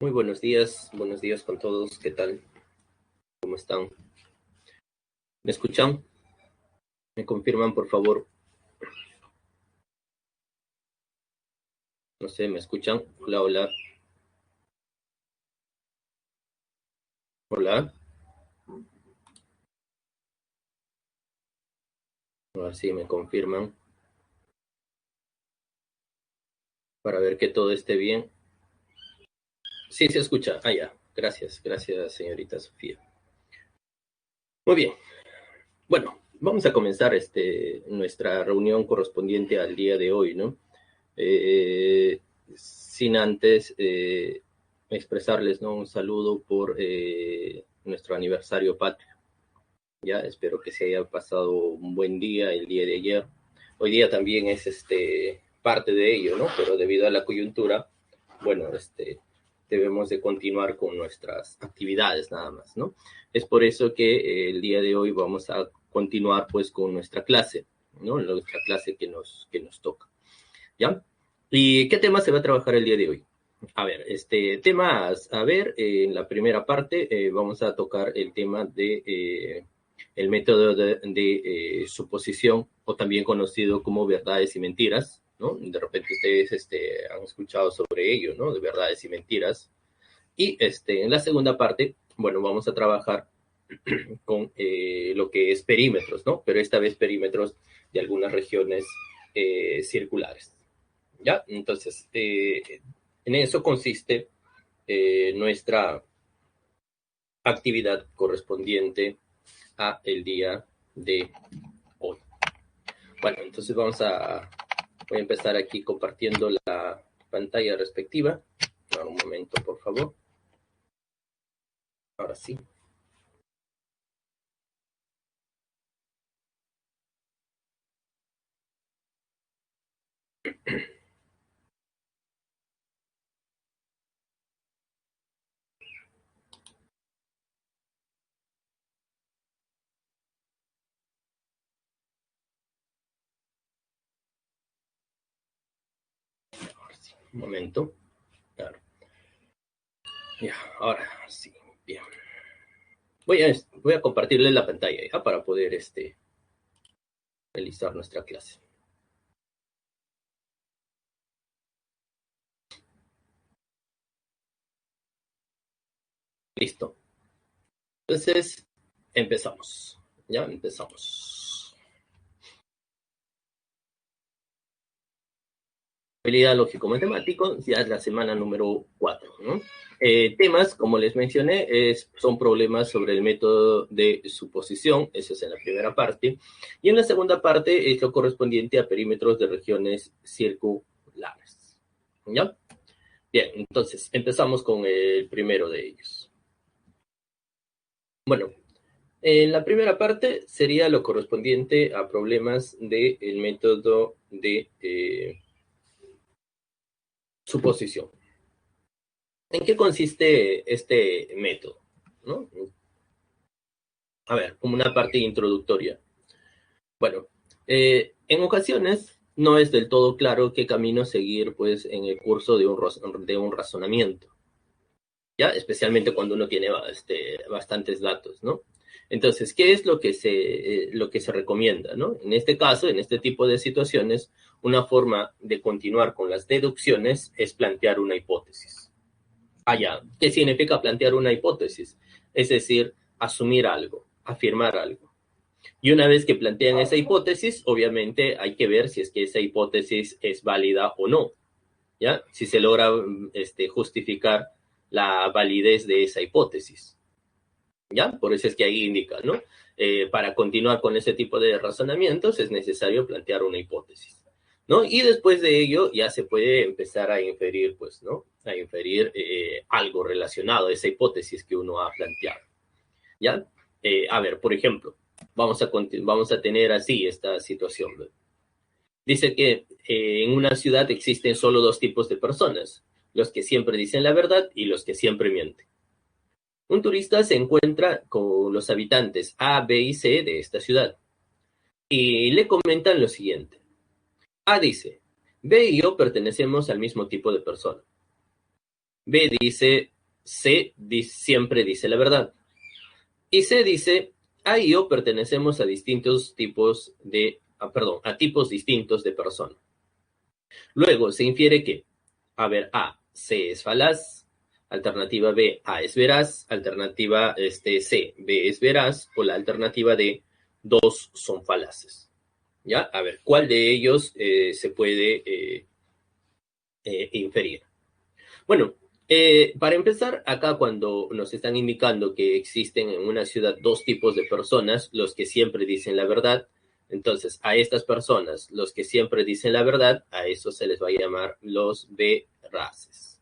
Muy buenos días con todos, ¿qué tal? ¿Cómo están? ¿Me escuchan? ¿Me confirman, por favor? No sé, ¿me escuchan? Hola, hola, hola. A ver si me confirman para ver que todo esté bien. Sí, se escucha. Ah, ya. Gracias, señorita Sofía. Muy bien. Bueno, vamos a comenzar nuestra reunión correspondiente al día de hoy, ¿no? Sin antes expresarles, ¿no? Un saludo por nuestro aniversario patrio. Ya, espero que se haya pasado un buen día el día de ayer. Hoy día también es parte de ello, ¿no? Pero debido a la coyuntura, bueno, debemos de continuar con nuestras actividades nada más, ¿no? Es por eso que el día de hoy vamos a continuar pues con nuestra clase, ¿no? Nuestra clase que nos toca, ¿ya? ¿Y qué tema se va a trabajar el día de hoy? A ver, temas, a ver, en la primera parte vamos a tocar el tema de el método de suposición, o también conocido como verdades y mentiras, ¿no? De repente ustedes han escuchado sobre ello, ¿no? De verdades y mentiras. Y en la segunda parte, bueno, vamos a trabajar con lo que es perímetros, ¿no? Pero esta vez perímetros de algunas regiones circulares, ¿ya? Entonces, en eso consiste nuestra actividad correspondiente a el día de hoy. Bueno, entonces voy a empezar aquí compartiendo la pantalla respectiva. Ahora un momento, por favor. Ahora sí. Ahora sí. Un momento. Claro. Ya, ahora sí. Bien. Voy a compartirle la pantalla ya para poder realizar nuestra clase. Listo. Entonces, empezamos. Ya empezamos. Habilidad lógico-matemático, ya es la semana número 4, ¿no? Temas, como les mencioné, son problemas sobre el método de suposición, eso es en la primera parte, y en la segunda parte es lo correspondiente a perímetros de regiones circulares, ¿ya? Bien, entonces empezamos con el primero de ellos. Bueno, en la primera parte sería lo correspondiente a problemas del método de suposición. ¿En qué consiste este método? ¿No? A ver, como una parte introductoria. Bueno, en ocasiones no es del todo claro qué camino seguir pues, en el curso de un razonamiento, ¿ya? Especialmente cuando uno tiene bastantes datos, ¿no? Entonces, ¿qué es lo que se recomienda, ¿no? En este caso, en este tipo de situaciones, una forma de continuar con las deducciones es plantear una hipótesis. Allá, ¿qué significa plantear una hipótesis? Es decir, asumir algo, afirmar algo. Y una vez que plantean esa hipótesis, obviamente hay que ver si es que esa hipótesis es válida o no, ¿ya? Si se logra justificar la validez de esa hipótesis, ¿ya? Por eso es que ahí indica, ¿no? Para continuar con ese tipo de razonamientos es necesario plantear una hipótesis, ¿no? Y después de ello ya se puede empezar a inferir, pues, ¿no? A inferir algo relacionado a esa hipótesis que uno ha planteado, ¿ya? A ver, por ejemplo, vamos a tener así esta situación, ¿no? Dice que en una ciudad existen solo dos tipos de personas, los que siempre dicen la verdad y los que siempre mienten. Un turista se encuentra con los habitantes A, B y C de esta ciudad y le comentan lo siguiente. A dice, B y yo pertenecemos al mismo tipo de persona. B dice, siempre dice la verdad. Y C dice, A y yo pertenecemos a distintos tipos a tipos distintos de persona. Luego se infiere que, C es falaz, alternativa B, A es veraz, alternativa C, B es veraz, o la alternativa D, dos son falaces. ¿Ya? A ver, ¿cuál de ellos se puede inferir? Bueno, para empezar, acá cuando nos están indicando que existen en una ciudad dos tipos de personas, los que siempre dicen la verdad, entonces a estas personas, los que siempre dicen la verdad, a eso se les va a llamar los veraces.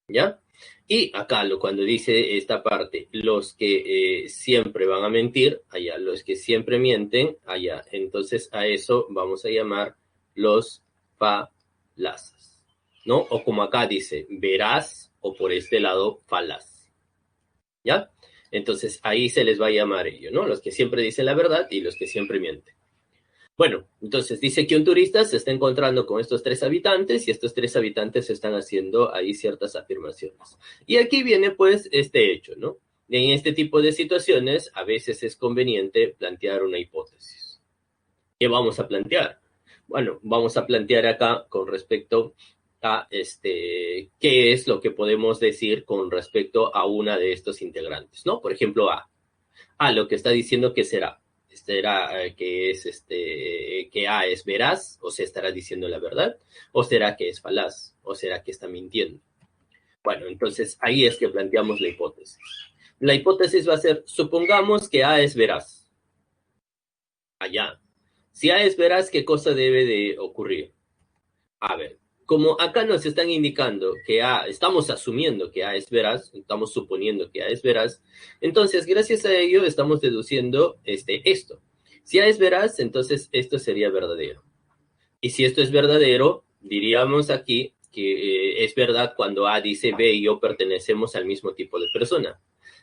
¿Ya? Y acá cuando dice esta parte, los que siempre van a mentir, allá, los que siempre mienten, allá, entonces a eso vamos a llamar los falaces, ¿no? O como acá dice, veraz, o por este lado, falaz. ¿Ya? Entonces ahí se les va a llamar ello, ¿no? Los que siempre dicen la verdad y los que siempre mienten. Bueno, entonces dice que un turista se está encontrando con estos tres habitantes y estos tres habitantes están haciendo ahí ciertas afirmaciones. Y aquí viene pues este hecho, ¿no? En este tipo de situaciones a veces es conveniente plantear una hipótesis. ¿Qué vamos a plantear? Bueno, vamos a plantear acá con respecto a qué es lo que podemos decir con respecto a una de estos integrantes, ¿no? Por ejemplo, lo que está diciendo que será. ¿Será que A es veraz o se estará diciendo la verdad? ¿O será que es falaz? ¿O será que está mintiendo? Bueno, entonces ahí es que planteamos la hipótesis. La hipótesis va a ser, supongamos que A es veraz. Allá. Si A es veraz, ¿qué cosa debe de ocurrir? A ver, como acá nos están indicando que estamos asumiendo que A es veraz, estamos suponiendo que A es veraz, entonces gracias a ello estamos deduciendo esto. Si A es veraz, entonces esto sería verdadero. Y si esto es verdadero, diríamos aquí que es verdad cuando A dice B y yo pertenecemos al mismo tipo de persona.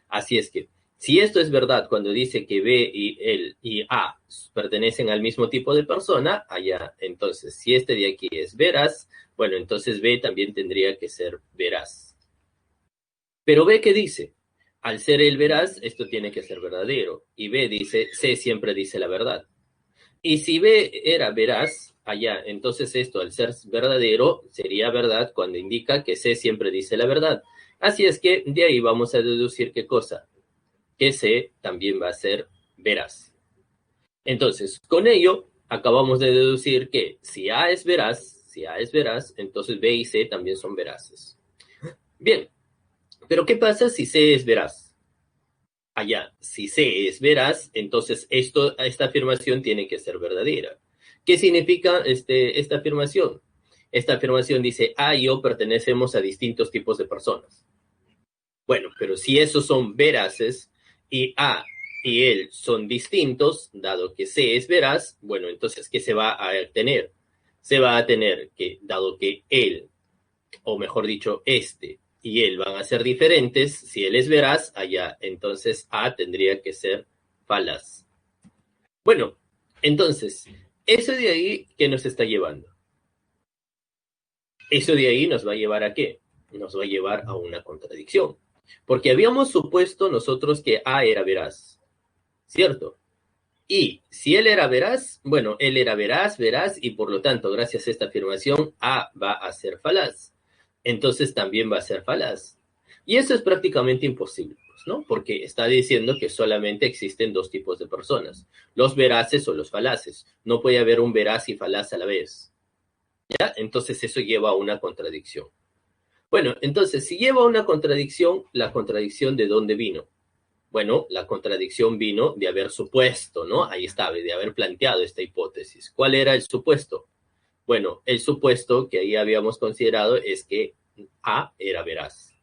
Así es que, si esto es verdad cuando dice que B y él y A pertenecen al mismo tipo de persona, allá, entonces, si este de aquí es veraz, bueno, entonces B también tendría que ser veraz. Pero B, ¿qué dice? Al ser el veraz, esto tiene que ser verdadero. Y B dice, C siempre dice la verdad. Y si B era veraz, allá, entonces esto al ser verdadero sería verdad cuando indica que C siempre dice la verdad. Así es que de ahí vamos a deducir qué cosa, que C también va a ser veraz. Entonces, con ello acabamos de deducir que si A es veraz, entonces B y C también son veraces. Bien, pero ¿qué pasa si C es veraz? Allá, si C es veraz, entonces esta afirmación tiene que ser verdadera. ¿Qué significa esta afirmación? Esta afirmación dice, A y yo pertenecemos a distintos tipos de personas. Bueno, pero si esos son veraces y A y él son distintos, dado que C es veraz, bueno, entonces, ¿qué se va a tener? Se va a tener que, dado que él, o mejor dicho, y él van a ser diferentes, si él es veraz, allá, entonces A tendría que ser falaz. Bueno, entonces, eso de ahí, ¿qué nos está llevando? Eso de ahí nos va a llevar ¿a qué? Nos va a llevar a una contradicción. Porque habíamos supuesto nosotros que A era veraz, ¿cierto? Y si él era veraz, bueno, él era veraz, y por lo tanto, gracias a esta afirmación, A va a ser falaz. Entonces también va a ser falaz. Y eso es prácticamente imposible, pues, ¿no? Porque está diciendo que solamente existen dos tipos de personas, los veraces o los falaces. No puede haber un veraz y falaz a la vez. ¿Ya? Entonces eso lleva a una contradicción. Bueno, entonces, si lleva a una contradicción, ¿la contradicción de dónde vino? Bueno, la contradicción vino de haber supuesto, ¿no? Ahí está, de haber planteado esta hipótesis. ¿Cuál era el supuesto? Bueno, el supuesto que ahí habíamos considerado es que A era veraz.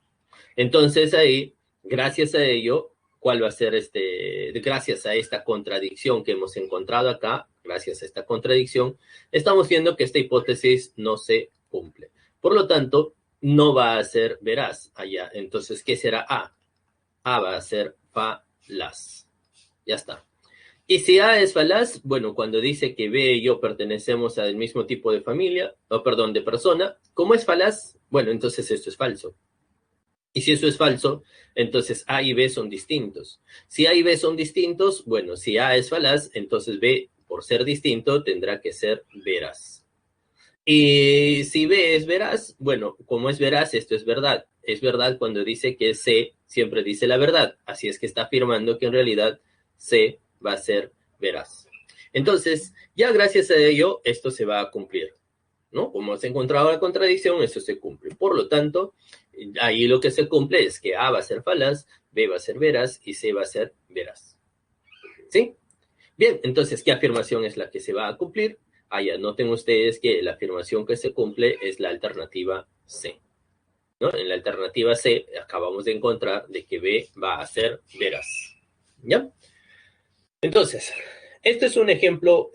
Entonces ahí, gracias a ello, ¿cuál va a ser gracias a esta contradicción que hemos encontrado acá, gracias a esta contradicción, estamos viendo que esta hipótesis no se cumple. Por lo tanto, no va a ser veraz allá. Entonces, ¿qué será A? A va a ser falaz. Ya está. Y si A es falaz, bueno, cuando dice que B y yo pertenecemos al mismo tipo de familia, de persona, ¿cómo es falaz? Bueno, entonces esto es falso. Y si eso es falso, entonces A y B son distintos. Si A y B son distintos, bueno, si A es falaz, entonces B, por ser distinto, tendrá que ser veraz. Y si B es veraz, bueno, como es veraz, esto es verdad. Es verdad cuando dice que C siempre dice la verdad. Así es que está afirmando que en realidad C va a ser veraz. Entonces, ya gracias a ello, esto se va a cumplir, ¿no? Como se encontraba la contradicción, eso se cumple. Por lo tanto, ahí lo que se cumple es que A va a ser falaz, B va a ser veraz y C va a ser veraz. ¿Sí? Bien, entonces, ¿qué afirmación es la que se va a cumplir? Ya noten ustedes que la afirmación que se cumple es la alternativa C, ¿no? En la alternativa C acabamos de encontrar de que B va a ser veraz. ¿Ya? Entonces, este es un ejemplo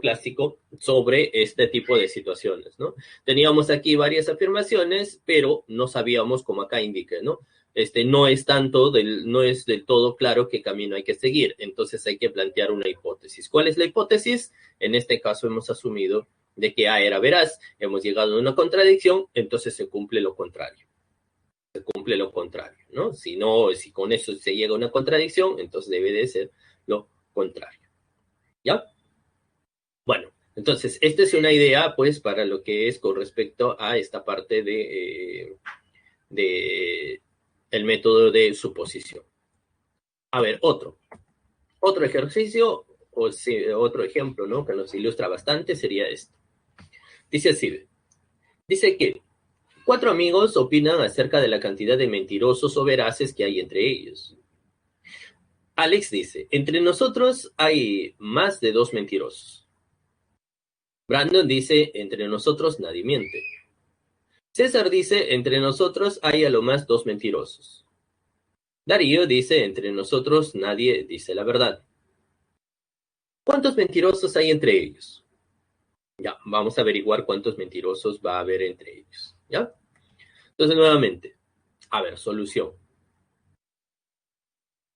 clásico sobre este tipo de situaciones, ¿no? Teníamos aquí varias afirmaciones, pero no sabíamos, como acá indica, ¿no? No es del todo claro qué camino hay que seguir, entonces hay que plantear una hipótesis. ¿Cuál es la hipótesis? En este caso hemos asumido de que A era veraz, hemos llegado a una contradicción, entonces se cumple lo contrario. Se cumple lo contrario, ¿no? Si no, si con eso se llega a una contradicción, entonces debe de ser lo contrario. ¿Ya? Bueno, entonces, esta es una idea, pues, para lo que es con respecto a esta parte de el método de suposición. A ver, otro ejercicio, o sí, otro ejemplo, ¿no? Que nos ilustra bastante sería esto. Dice así, dice que 4 amigos opinan acerca de la cantidad de mentirosos o veraces que hay entre ellos. Alex dice, entre nosotros hay más de 2 mentirosos. Brandon dice, entre nosotros nadie miente. César dice, entre nosotros hay a lo más 2 mentirosos. Darío dice, entre nosotros nadie dice la verdad. ¿Cuántos mentirosos hay entre ellos? Ya, vamos a averiguar cuántos mentirosos va a haber entre ellos. ¿Ya? Entonces, nuevamente, a ver, solución.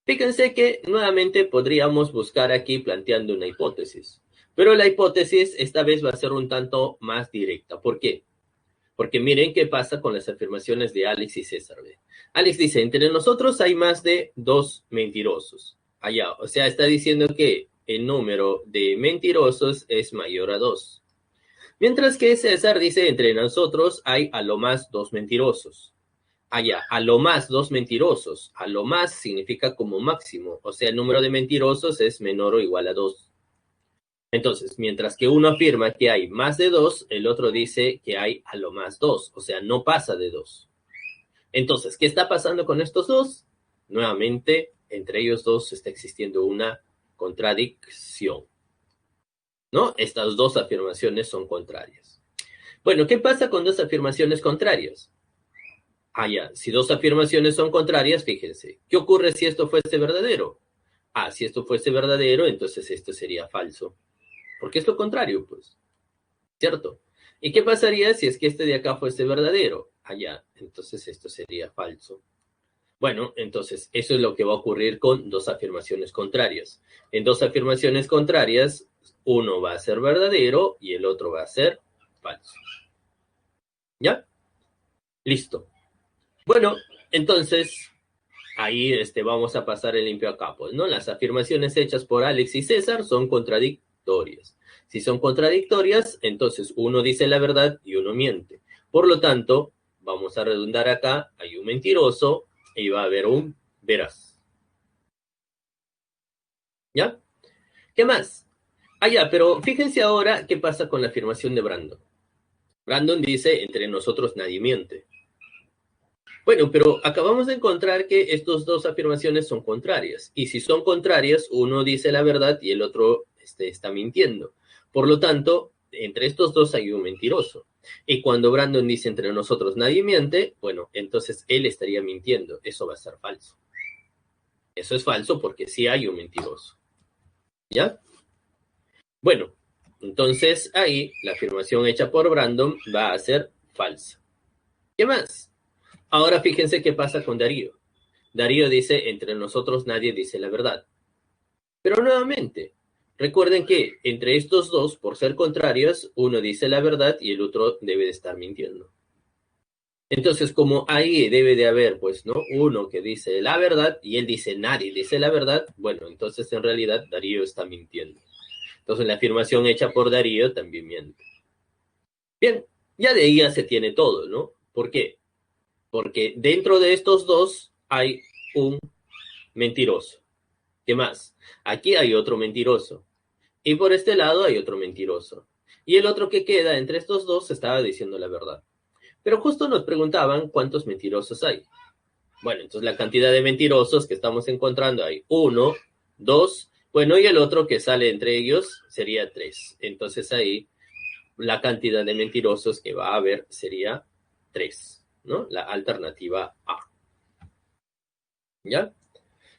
Fíjense que nuevamente podríamos buscar aquí planteando una hipótesis, pero la hipótesis esta vez va a ser un tanto más directa. ¿Por qué? Porque miren qué pasa con las afirmaciones de Alex y César. Alex dice, entre nosotros hay más de 2 mentirosos. Allá, o sea, está diciendo que el número de mentirosos es mayor a 2. Mientras que César dice, entre nosotros hay a lo más 2 mentirosos. Allá, a lo más 2 mentirosos. A lo más significa como máximo. O sea, el número de mentirosos es menor o igual a 2. Entonces, mientras que uno afirma que hay más de 2, el otro dice que hay a lo más 2, o sea, no pasa de 2. Entonces, ¿qué está pasando con estos dos? Nuevamente, entre ellos dos está existiendo una contradicción, ¿no? Estas dos afirmaciones son contrarias. Bueno, ¿qué pasa con dos afirmaciones contrarias? Ya, si dos afirmaciones son contrarias, fíjense, ¿qué ocurre si esto fuese verdadero? Si esto fuese verdadero, entonces esto sería falso. Porque es lo contrario, pues. ¿Cierto? ¿Y qué pasaría si es que este de acá fuese verdadero? Allá, entonces esto sería falso. Bueno, entonces eso es lo que va a ocurrir con dos afirmaciones contrarias. En dos afirmaciones contrarias, uno va a ser verdadero y el otro va a ser falso. ¿Ya? Listo. Bueno, entonces ahí vamos a pasar el limpio a capos, ¿no? Las afirmaciones hechas por Alex y César son contradictorias. Si son contradictorias, entonces uno dice la verdad y uno miente. Por lo tanto, vamos a redundar acá, hay un mentiroso y va a haber un veraz. ¿Ya? ¿Qué más? Ya, pero fíjense ahora qué pasa con la afirmación de Brandon. Brandon dice, entre nosotros nadie miente. Bueno, pero acabamos de encontrar que estas dos afirmaciones son contrarias. Y si son contrarias, uno dice la verdad y el otro está mintiendo. Por lo tanto, entre estos dos hay un mentiroso. Y cuando Brandon dice entre nosotros nadie miente, bueno, entonces él estaría mintiendo. Eso va a ser falso. Eso es falso porque sí hay un mentiroso. ¿Ya? Bueno, entonces ahí la afirmación hecha por Brandon va a ser falsa. ¿Qué más? Ahora fíjense qué pasa con Darío. Darío dice, entre nosotros nadie dice la verdad. Pero nuevamente, recuerden que entre estos dos, por ser contrarios, uno dice la verdad y el otro debe de estar mintiendo. Entonces, como ahí debe de haber, pues, ¿no? Uno que dice la verdad y él dice nadie dice la verdad, bueno, entonces en realidad Darío está mintiendo. Entonces la afirmación hecha por Darío también miente. Bien, ya de ahí ya se tiene todo, ¿no? ¿Por qué? Porque dentro de estos dos hay un mentiroso. ¿Qué más? Aquí hay otro mentiroso. Y por este lado hay otro mentiroso. Y el otro que queda entre estos dos estaba diciendo la verdad. Pero justo nos preguntaban cuántos mentirosos hay. Bueno, entonces la cantidad de mentirosos que estamos encontrando hay uno, dos, bueno, y el otro que sale entre ellos sería tres. Entonces ahí la cantidad de mentirosos que va a haber sería tres, ¿no? La alternativa A. ¿Ya?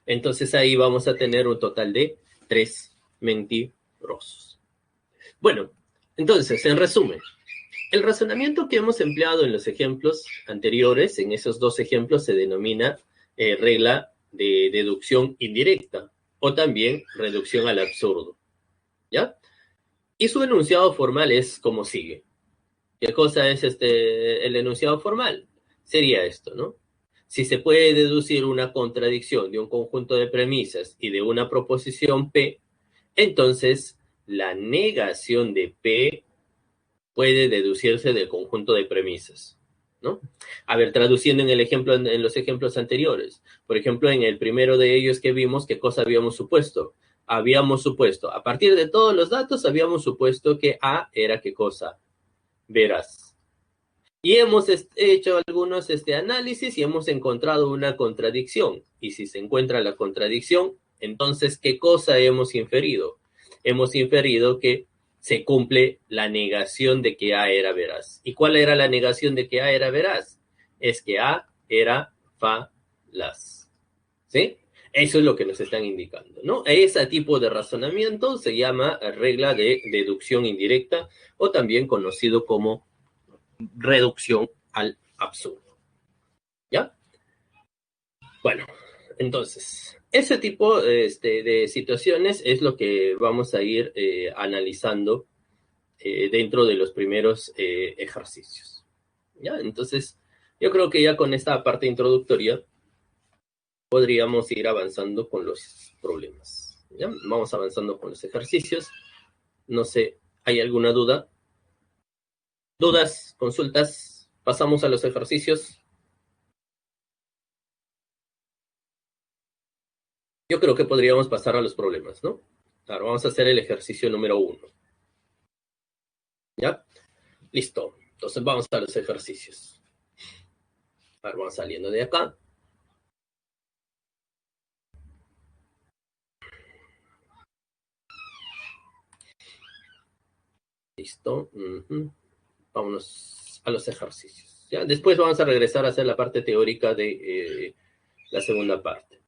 Entonces ahí vamos a tener un total de tres mentirosos. Bueno, entonces, en resumen, el razonamiento que hemos empleado en los ejemplos anteriores, en esos dos ejemplos, se denomina regla de deducción indirecta o también reducción al absurdo. ¿Ya? Y su enunciado formal es como sigue. ¿Qué cosa es el enunciado formal? Sería esto, ¿no? Si se puede deducir una contradicción de un conjunto de premisas y de una proposición P, entonces la negación de P puede deducirse del conjunto de premisas, ¿no? A ver, traduciendo en el ejemplo, en los ejemplos anteriores. Por ejemplo, en el primero de ellos que vimos, ¿qué cosa habíamos supuesto? Habíamos supuesto, a partir de todos los datos, habíamos supuesto que A era ¿qué cosa? Veraz. Y hemos hecho algunos análisis y hemos encontrado una contradicción. Y si se encuentra la contradicción, entonces, ¿qué cosa hemos inferido? Hemos inferido que se cumple la negación de que A era veraz. ¿Y cuál era la negación de que A era veraz? Es que A era falaz. ¿Sí? Eso es lo que nos están indicando, ¿no? Ese tipo de razonamiento se llama regla de deducción indirecta o también conocido como reducción al absurdo. ¿Ya? Bueno, entonces, ese tipo de situaciones es lo que vamos a ir analizando dentro de los primeros ejercicios. ¿Ya? Entonces, yo creo que ya con esta parte introductoria podríamos ir avanzando con los problemas. ¿Ya? Vamos avanzando con los ejercicios. No sé, ¿hay alguna duda? ¿Dudas? ¿Consultas? ¿Pasamos a los ejercicios? Yo creo que podríamos pasar a los problemas, ¿no? Claro, vamos a hacer el ejercicio número 1. ¿Ya? Listo. Entonces vamos a los ejercicios. A ver, vamos saliendo de acá. Listo. Vámonos a los ejercicios. ¿Ya? Después vamos a regresar a hacer la parte teórica de la segunda parte.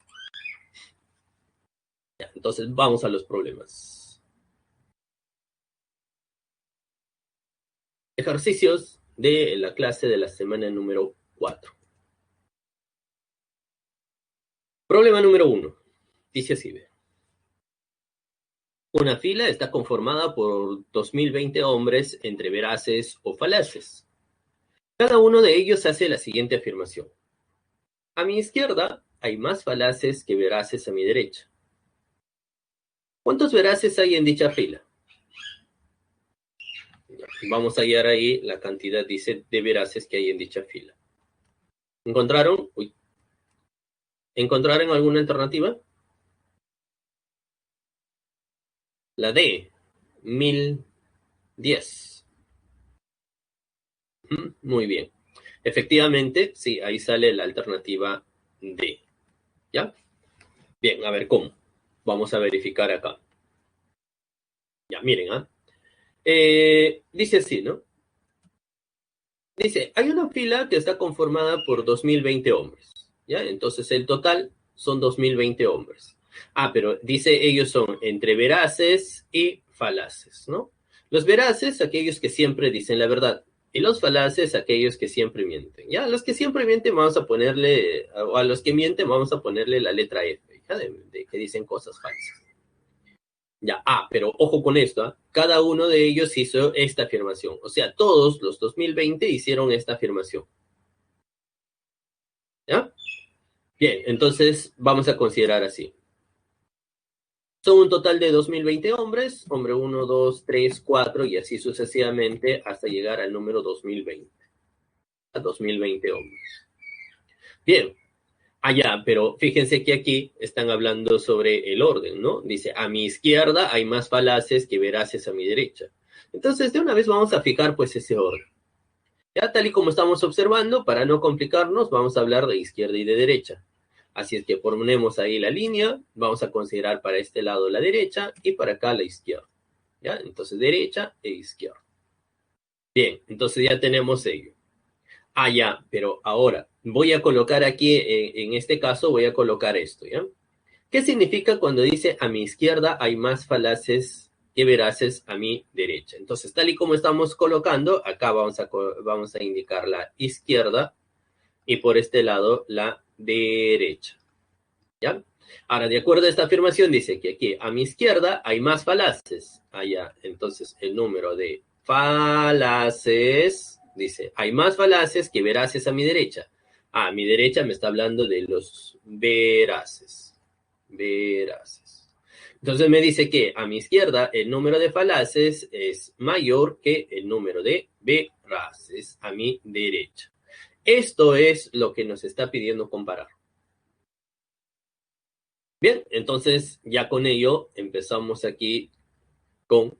¿Ya? Entonces vamos a los problemas. Ejercicios de la clase de la semana número 4. Problema número 1. Dice así, ve. Una fila está conformada por 2020 hombres entre veraces o falaces. Cada uno de ellos hace la siguiente afirmación. A mi izquierda hay más falaces que veraces a mi derecha. ¿Cuántos veraces hay en dicha fila? Vamos a hallar ahí la cantidad, dice, de veraces que hay en dicha fila. ¿Encontraron? ¿Encontraron alguna alternativa? La D, 1010. Muy bien. Efectivamente, sí, ahí sale la alternativa D. ¿Ya? Bien, a ver cómo. Vamos a verificar acá. Ya, miren, ¿ah? Dice así, ¿no? Dice, hay una fila que está conformada por 2020 hombres, ¿ya? Entonces el total son 2020 hombres. Ah, pero dice ellos son entre veraces y falaces, ¿no? Los veraces, aquellos que siempre dicen la verdad, y los falaces, aquellos que siempre mienten, ¿ya? A los que siempre mienten vamos a ponerle, o a los que mienten vamos a ponerle la letra F, ¿ya? De que dicen cosas falsas. Ya, pero ojo con esto, ¿eh? Cada uno de ellos hizo esta afirmación. O sea, todos los 2020 hicieron esta afirmación. ¿Ya? Bien, entonces vamos a considerar así. Son un total de 2020 hombres, hombre 1, 2, 3, 4 y así sucesivamente hasta llegar al número 2020. A 2020 hombres. Bien, allá, pero fíjense que aquí están hablando sobre el orden, ¿no? Dice, a mi izquierda hay más falaces que veraces a mi derecha. Entonces, de una vez vamos a fijar pues ese orden. Ya tal y como estamos observando, para no complicarnos, vamos a hablar de izquierda y de derecha. Así es que ponemos ahí la línea, vamos a considerar para este lado la derecha y para acá la izquierda. ¿Ya? Entonces derecha e izquierda. Bien, entonces ya tenemos ello. Ah, ya, pero ahora voy a colocar aquí, en este caso voy a colocar esto, ¿ya? ¿Qué significa cuando dice a mi izquierda hay más falaces que veraces a mi derecha? Entonces, tal y como estamos colocando, acá vamos a indicar la izquierda y por este lado la derecha. ¿Ya? Ahora, de acuerdo a esta afirmación, dice que aquí a mi izquierda hay más falaces. Allá, entonces el número de falaces, dice, hay más falaces que veraces a mi derecha. A mi derecha me está hablando de los veraces. Veraces. Entonces me dice que a mi izquierda el número de falaces es mayor que el número de veraces a mi derecha. Esto es lo que nos está pidiendo comparar. Bien, entonces ya con ello empezamos aquí con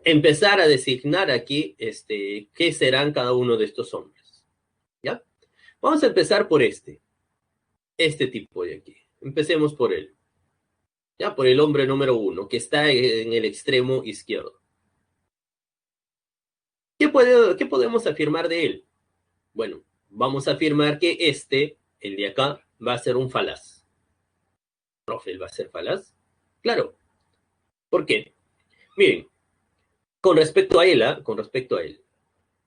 empezar a designar aquí qué serán cada uno de estos hombres. ¿Ya? Vamos a empezar por este tipo de aquí. Empecemos por él. Ya, por el hombre número 1, que está en el extremo izquierdo. ¿Qué podemos afirmar de él? Bueno, vamos a afirmar que el de acá, va a ser un falaz. ¿Profe, él va a ser falaz? Claro. ¿Por qué? Miren, con respecto a él, con respecto a él.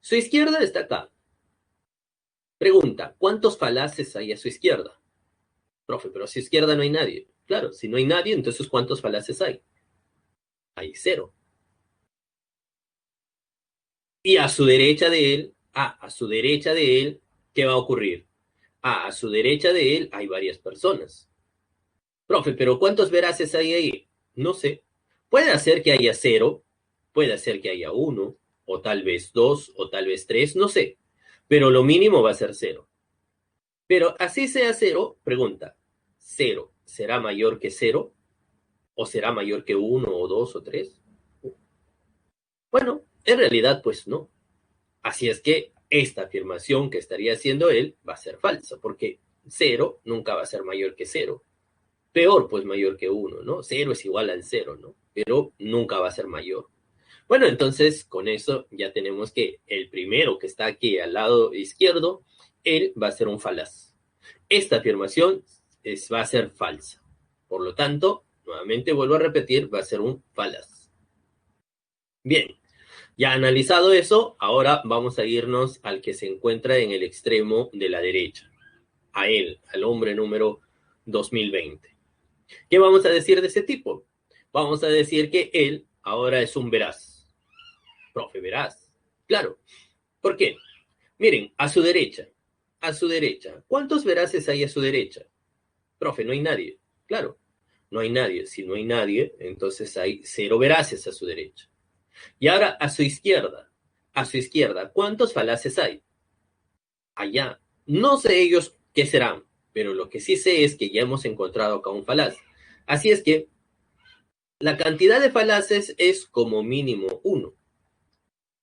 Su izquierda está acá. Pregunta, ¿cuántos falaces hay a su izquierda? Profe, pero a su izquierda no hay nadie. Claro, si no hay nadie, entonces ¿cuántos falaces hay? Hay 0. Y a su derecha de él, a su derecha de él, ¿qué va a ocurrir? A su derecha de él hay varias personas. Profe, pero ¿cuántos veraces hay ahí? No sé. Puede ser que haya 0, puede ser que haya 1, o tal vez 2, o tal vez 3, no sé. Pero lo mínimo va a ser 0. Pero así sea 0, pregunta, ¿0 será mayor que 0? ¿O será mayor que 1 o 2 o 3? Bueno, en realidad pues no. Así es que esta afirmación que estaría haciendo él va a ser falsa, porque 0 nunca va a ser mayor que 0. Peor pues mayor que 1, ¿no? 0 es igual al 0, ¿no? Pero nunca va a ser mayor. Bueno, entonces con eso ya tenemos que el primero que está aquí al lado izquierdo, él va a ser un falaz. Esta afirmación va a ser falsa. Por lo tanto, nuevamente vuelvo a repetir, va a ser un falaz. Bien, ya analizado eso, ahora vamos a irnos al que se encuentra en el extremo de la derecha. A él, al hombre número 2020. ¿Qué vamos a decir de ese tipo? Vamos a decir que él ahora es un veraz. Profe, veraz. Claro. ¿Por qué? Miren, a su derecha. A su derecha. ¿Cuántos veraces hay a su derecha? Profe, no hay nadie. Claro, no hay nadie. Si no hay nadie, entonces hay 0 veraces a su derecha. Y ahora a su izquierda. A su izquierda, ¿cuántos falaces hay? Allá. No sé ellos qué serán, pero lo que sí sé es que ya hemos encontrado acá un falaz. Así es que la cantidad de falaces es como mínimo 1.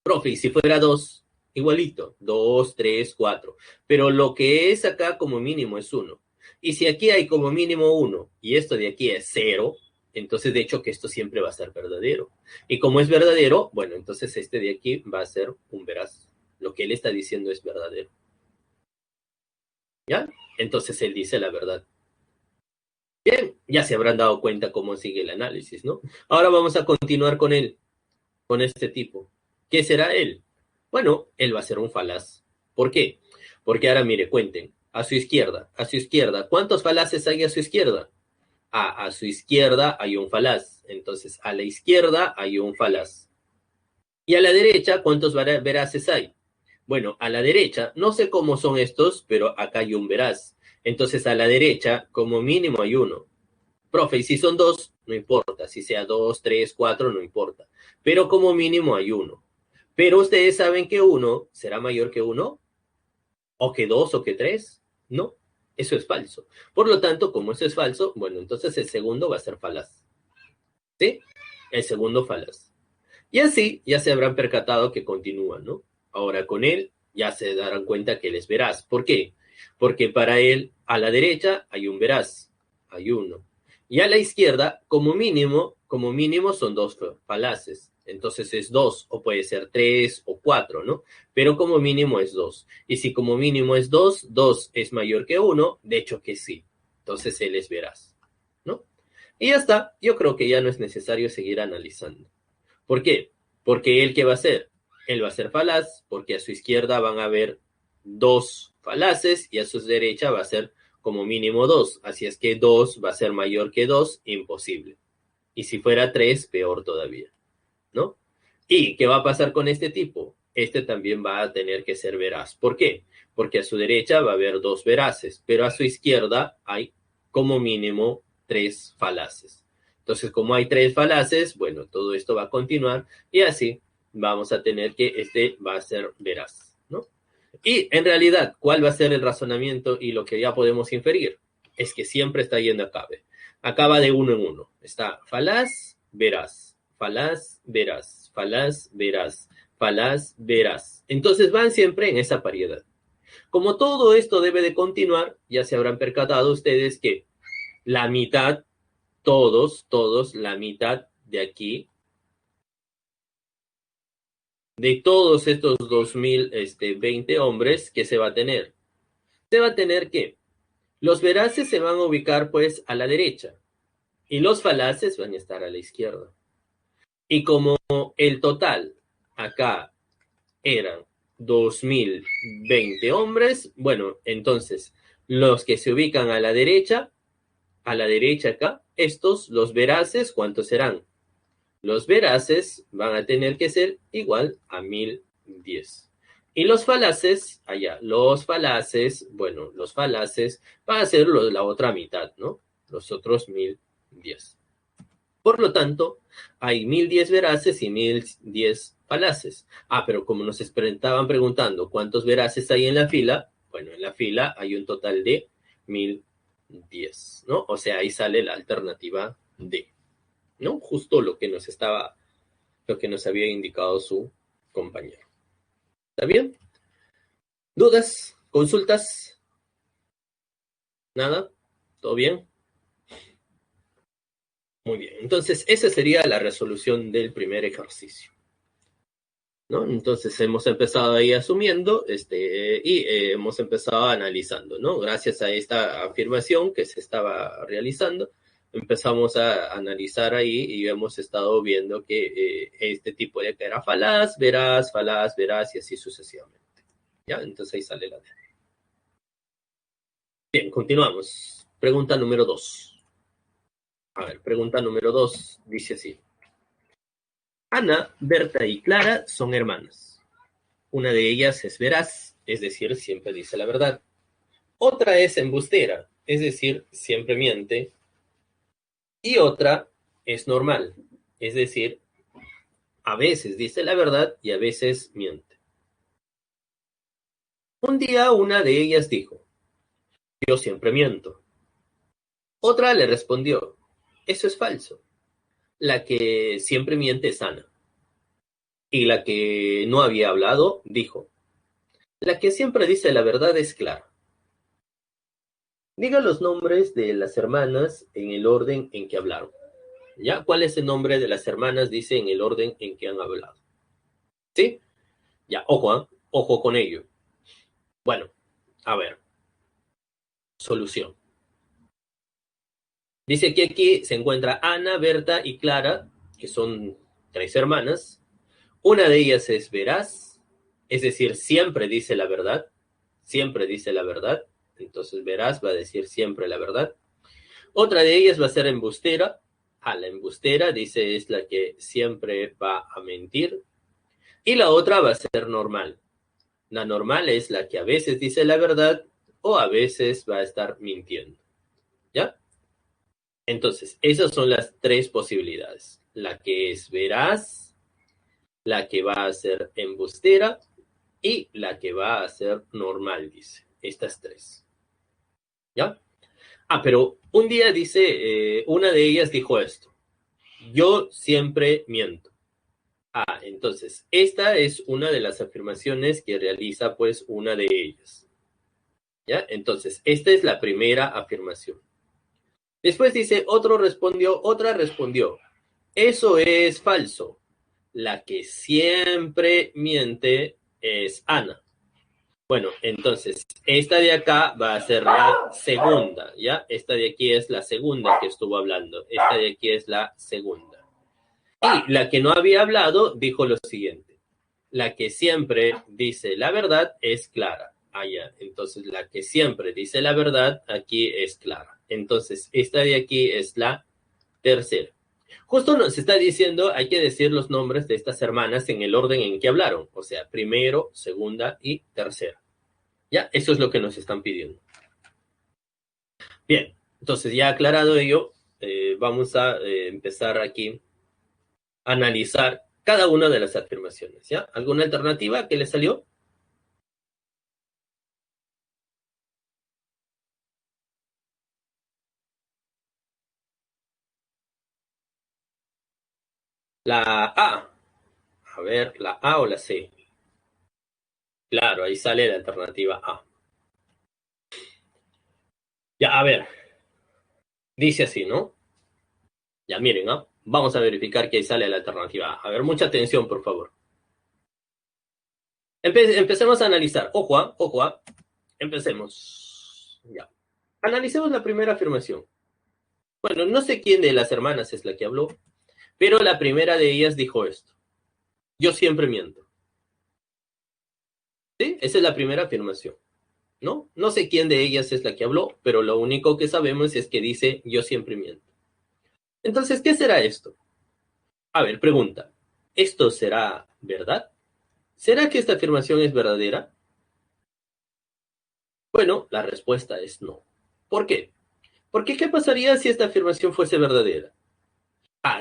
Profe, y si fuera 2, igualito, 2, 3, 4. Pero lo que es acá como mínimo es 1. Y si aquí hay como mínimo 1 y esto de aquí es 0, entonces de hecho que esto siempre va a ser verdadero. Y como es verdadero, bueno, entonces este de aquí va a ser un veraz. Lo que él está diciendo es verdadero. ¿Ya? Entonces él dice la verdad. Bien, ya se habrán dado cuenta cómo sigue el análisis, ¿no? Ahora vamos a continuar con él, con este tipo. ¿Qué será él? Bueno, él va a ser un falaz. ¿Por qué? Porque ahora mire, cuenten. A su izquierda. ¿Cuántos falaces hay a su izquierda? A su izquierda hay un falaz. Entonces, a la izquierda hay un falaz. Y a la derecha, ¿cuántos veraces hay? Bueno, a la derecha, no sé cómo son estos, pero acá hay un veraz. Entonces a la derecha, como mínimo hay uno. Profe, y si son dos, no importa. Si sea dos, tres, cuatro, no importa. Pero como mínimo hay uno. Pero ustedes saben que uno será mayor que uno, o que dos, o que tres. No, eso es falso. Por lo tanto, como eso es falso, bueno, entonces el segundo va a ser falaz. ¿Sí? El segundo falaz. Y así ya se habrán percatado que continúa, ¿no? Ahora con él ya se darán cuenta que él es veraz. ¿Por qué? Porque para él a la derecha hay un veraz, hay uno. Y a la izquierda, como mínimo son dos falaces. Entonces es dos, o puede ser tres o cuatro, ¿no? Pero como mínimo es dos. Y si como mínimo es dos es mayor que uno, de hecho que sí. Entonces él es veraz, ¿no? Y ya está. Yo creo que ya no es necesario seguir analizando. ¿Por qué? Porque él, ¿qué va a hacer? Él va a ser falaz, porque a su izquierda van a haber dos falaces y a su derecha va a ser como mínimo dos. Así es que dos va a ser mayor que dos, imposible. Y si fuera tres, peor todavía, ¿no? ¿Y qué va a pasar con este tipo? Este también va a tener que ser veraz. ¿Por qué? Porque a su derecha va a haber dos veraces, pero a su izquierda hay como mínimo tres falaces. Entonces, como hay tres falaces, bueno, todo esto va a continuar y así vamos a tener que este va a ser veraz, ¿no? Y en realidad, ¿cuál va a ser el razonamiento y lo que ya podemos inferir? Es que siempre está yendo a cabe. Acaba de uno en uno. Está falaz, veraz, falaz, veraz, falaz, veraz, falaz, veraz. Entonces van siempre en esa paridad. Como todo esto debe de continuar, ya se habrán percatado ustedes que la mitad, todos, la mitad de aquí, de todos estos 2020 hombres, ¿qué se va a tener? Se va a tener que los veraces se van a ubicar pues a la derecha y los falaces van a estar a la izquierda. Y como el total acá eran 2020 hombres, bueno, entonces los que se ubican a la derecha acá, estos, los veraces, ¿cuántos serán? Los veraces van a tener que ser igual a 1010. Y los falaces, allá, los falaces, bueno, los falaces van a ser la otra mitad, ¿no? Los otros 1010. Por lo tanto, hay 1010 veraces y 1010 falaces. Ah, pero como nos estaban preguntando cuántos veraces hay en la fila, bueno, en la fila hay un total de 1010, ¿no? O sea, ahí sale la alternativa D, ¿no? Justo lo que nos había indicado su compañero. ¿Está bien? ¿Dudas? ¿Consultas? ¿Nada? ¿Todo bien? Muy bien. Entonces, esa sería la resolución del primer ejercicio, ¿no? Entonces, hemos empezado ahí asumiendo y hemos empezado analizando, ¿no? Gracias a esta afirmación que se estaba realizando, empezamos a analizar ahí y hemos estado viendo que este tipo de que era falaz, veraz y así sucesivamente. ¿Ya? Entonces ahí sale la D. Bien, continuamos. Pregunta número 2. A ver, pregunta número 2 dice así. Ana, Berta y Clara son hermanas. Una de ellas es veraz, es decir, siempre dice la verdad. Otra es embustera, es decir, siempre miente. Y otra es normal, es decir, a veces dice la verdad y a veces miente. Un día una de ellas dijo, yo siempre miento. Otra le respondió, eso es falso. La que siempre miente es Ana. Y la que no había hablado dijo, la que siempre dice la verdad es Clara. Diga los nombres de las hermanas en el orden en que hablaron. ¿Ya? ¿Cuál es el nombre de las hermanas? Dice en el orden en que han hablado. ¿Sí? Ya, ojo, ¿eh? Ojo con ello. Bueno, a ver. Solución. Dice que aquí se encuentra Ana, Berta y Clara, que son tres hermanas. Una de ellas es veraz, es decir, siempre dice la verdad. Siempre dice la verdad. Entonces veraz va a decir siempre la verdad. Otra de ellas va a ser embustera. La embustera dice es la que siempre va a mentir. Y la otra va a ser normal. La normal es la que a veces dice la verdad o a veces va a estar mintiendo. ¿Ya? Entonces, esas son las tres posibilidades. La que es veraz, la que va a ser embustera y la que va a ser normal, dice. Estas tres. ¿Ya? Pero un día dice, una de ellas dijo esto. Yo siempre miento. Entonces, esta es una de las afirmaciones que realiza pues una de ellas. ¿Ya? Entonces, esta es la primera afirmación. Después dice, otra respondió, eso es falso. La que siempre miente es Ana. Bueno, entonces, esta de acá va a ser la segunda, ¿ya? Esta de aquí es la segunda que estuvo hablando. Esta de aquí es la segunda. Y la que no había hablado dijo lo siguiente. La que siempre dice la verdad es Clara. Ya. Entonces, la que siempre dice la verdad aquí es Clara. Entonces, esta de aquí es la tercera. Justo nos está diciendo, hay que decir los nombres de estas hermanas en el orden en que hablaron. O sea, primero, segunda y tercera. Ya, eso es lo que nos están pidiendo. Bien, entonces ya aclarado ello, vamos a empezar aquí a analizar cada una de las afirmaciones. ¿Ya? ¿Alguna alternativa que le salió? La A. A ver, la A o la C. Claro, ahí sale la alternativa A. Ya, a ver, dice así, ¿no? Ya miren, ¿no? Vamos a verificar que ahí sale la alternativa A. A ver, mucha atención, por favor. Empecemos a analizar. Ojo, ojo, empecemos. Ya. Analicemos la primera afirmación. Bueno, no sé quién de las hermanas es la que habló, pero la primera de ellas dijo esto. Yo siempre miento. ¿Sí? Esa es la primera afirmación. ¿No? No sé quién de ellas es la que habló, pero lo único que sabemos es que dice yo siempre miento. Entonces, ¿qué será esto? A ver, pregunta. ¿Esto será verdad? ¿Será que esta afirmación es verdadera? Bueno, la respuesta es no. ¿Por qué? Porque ¿qué pasaría si esta afirmación fuese verdadera?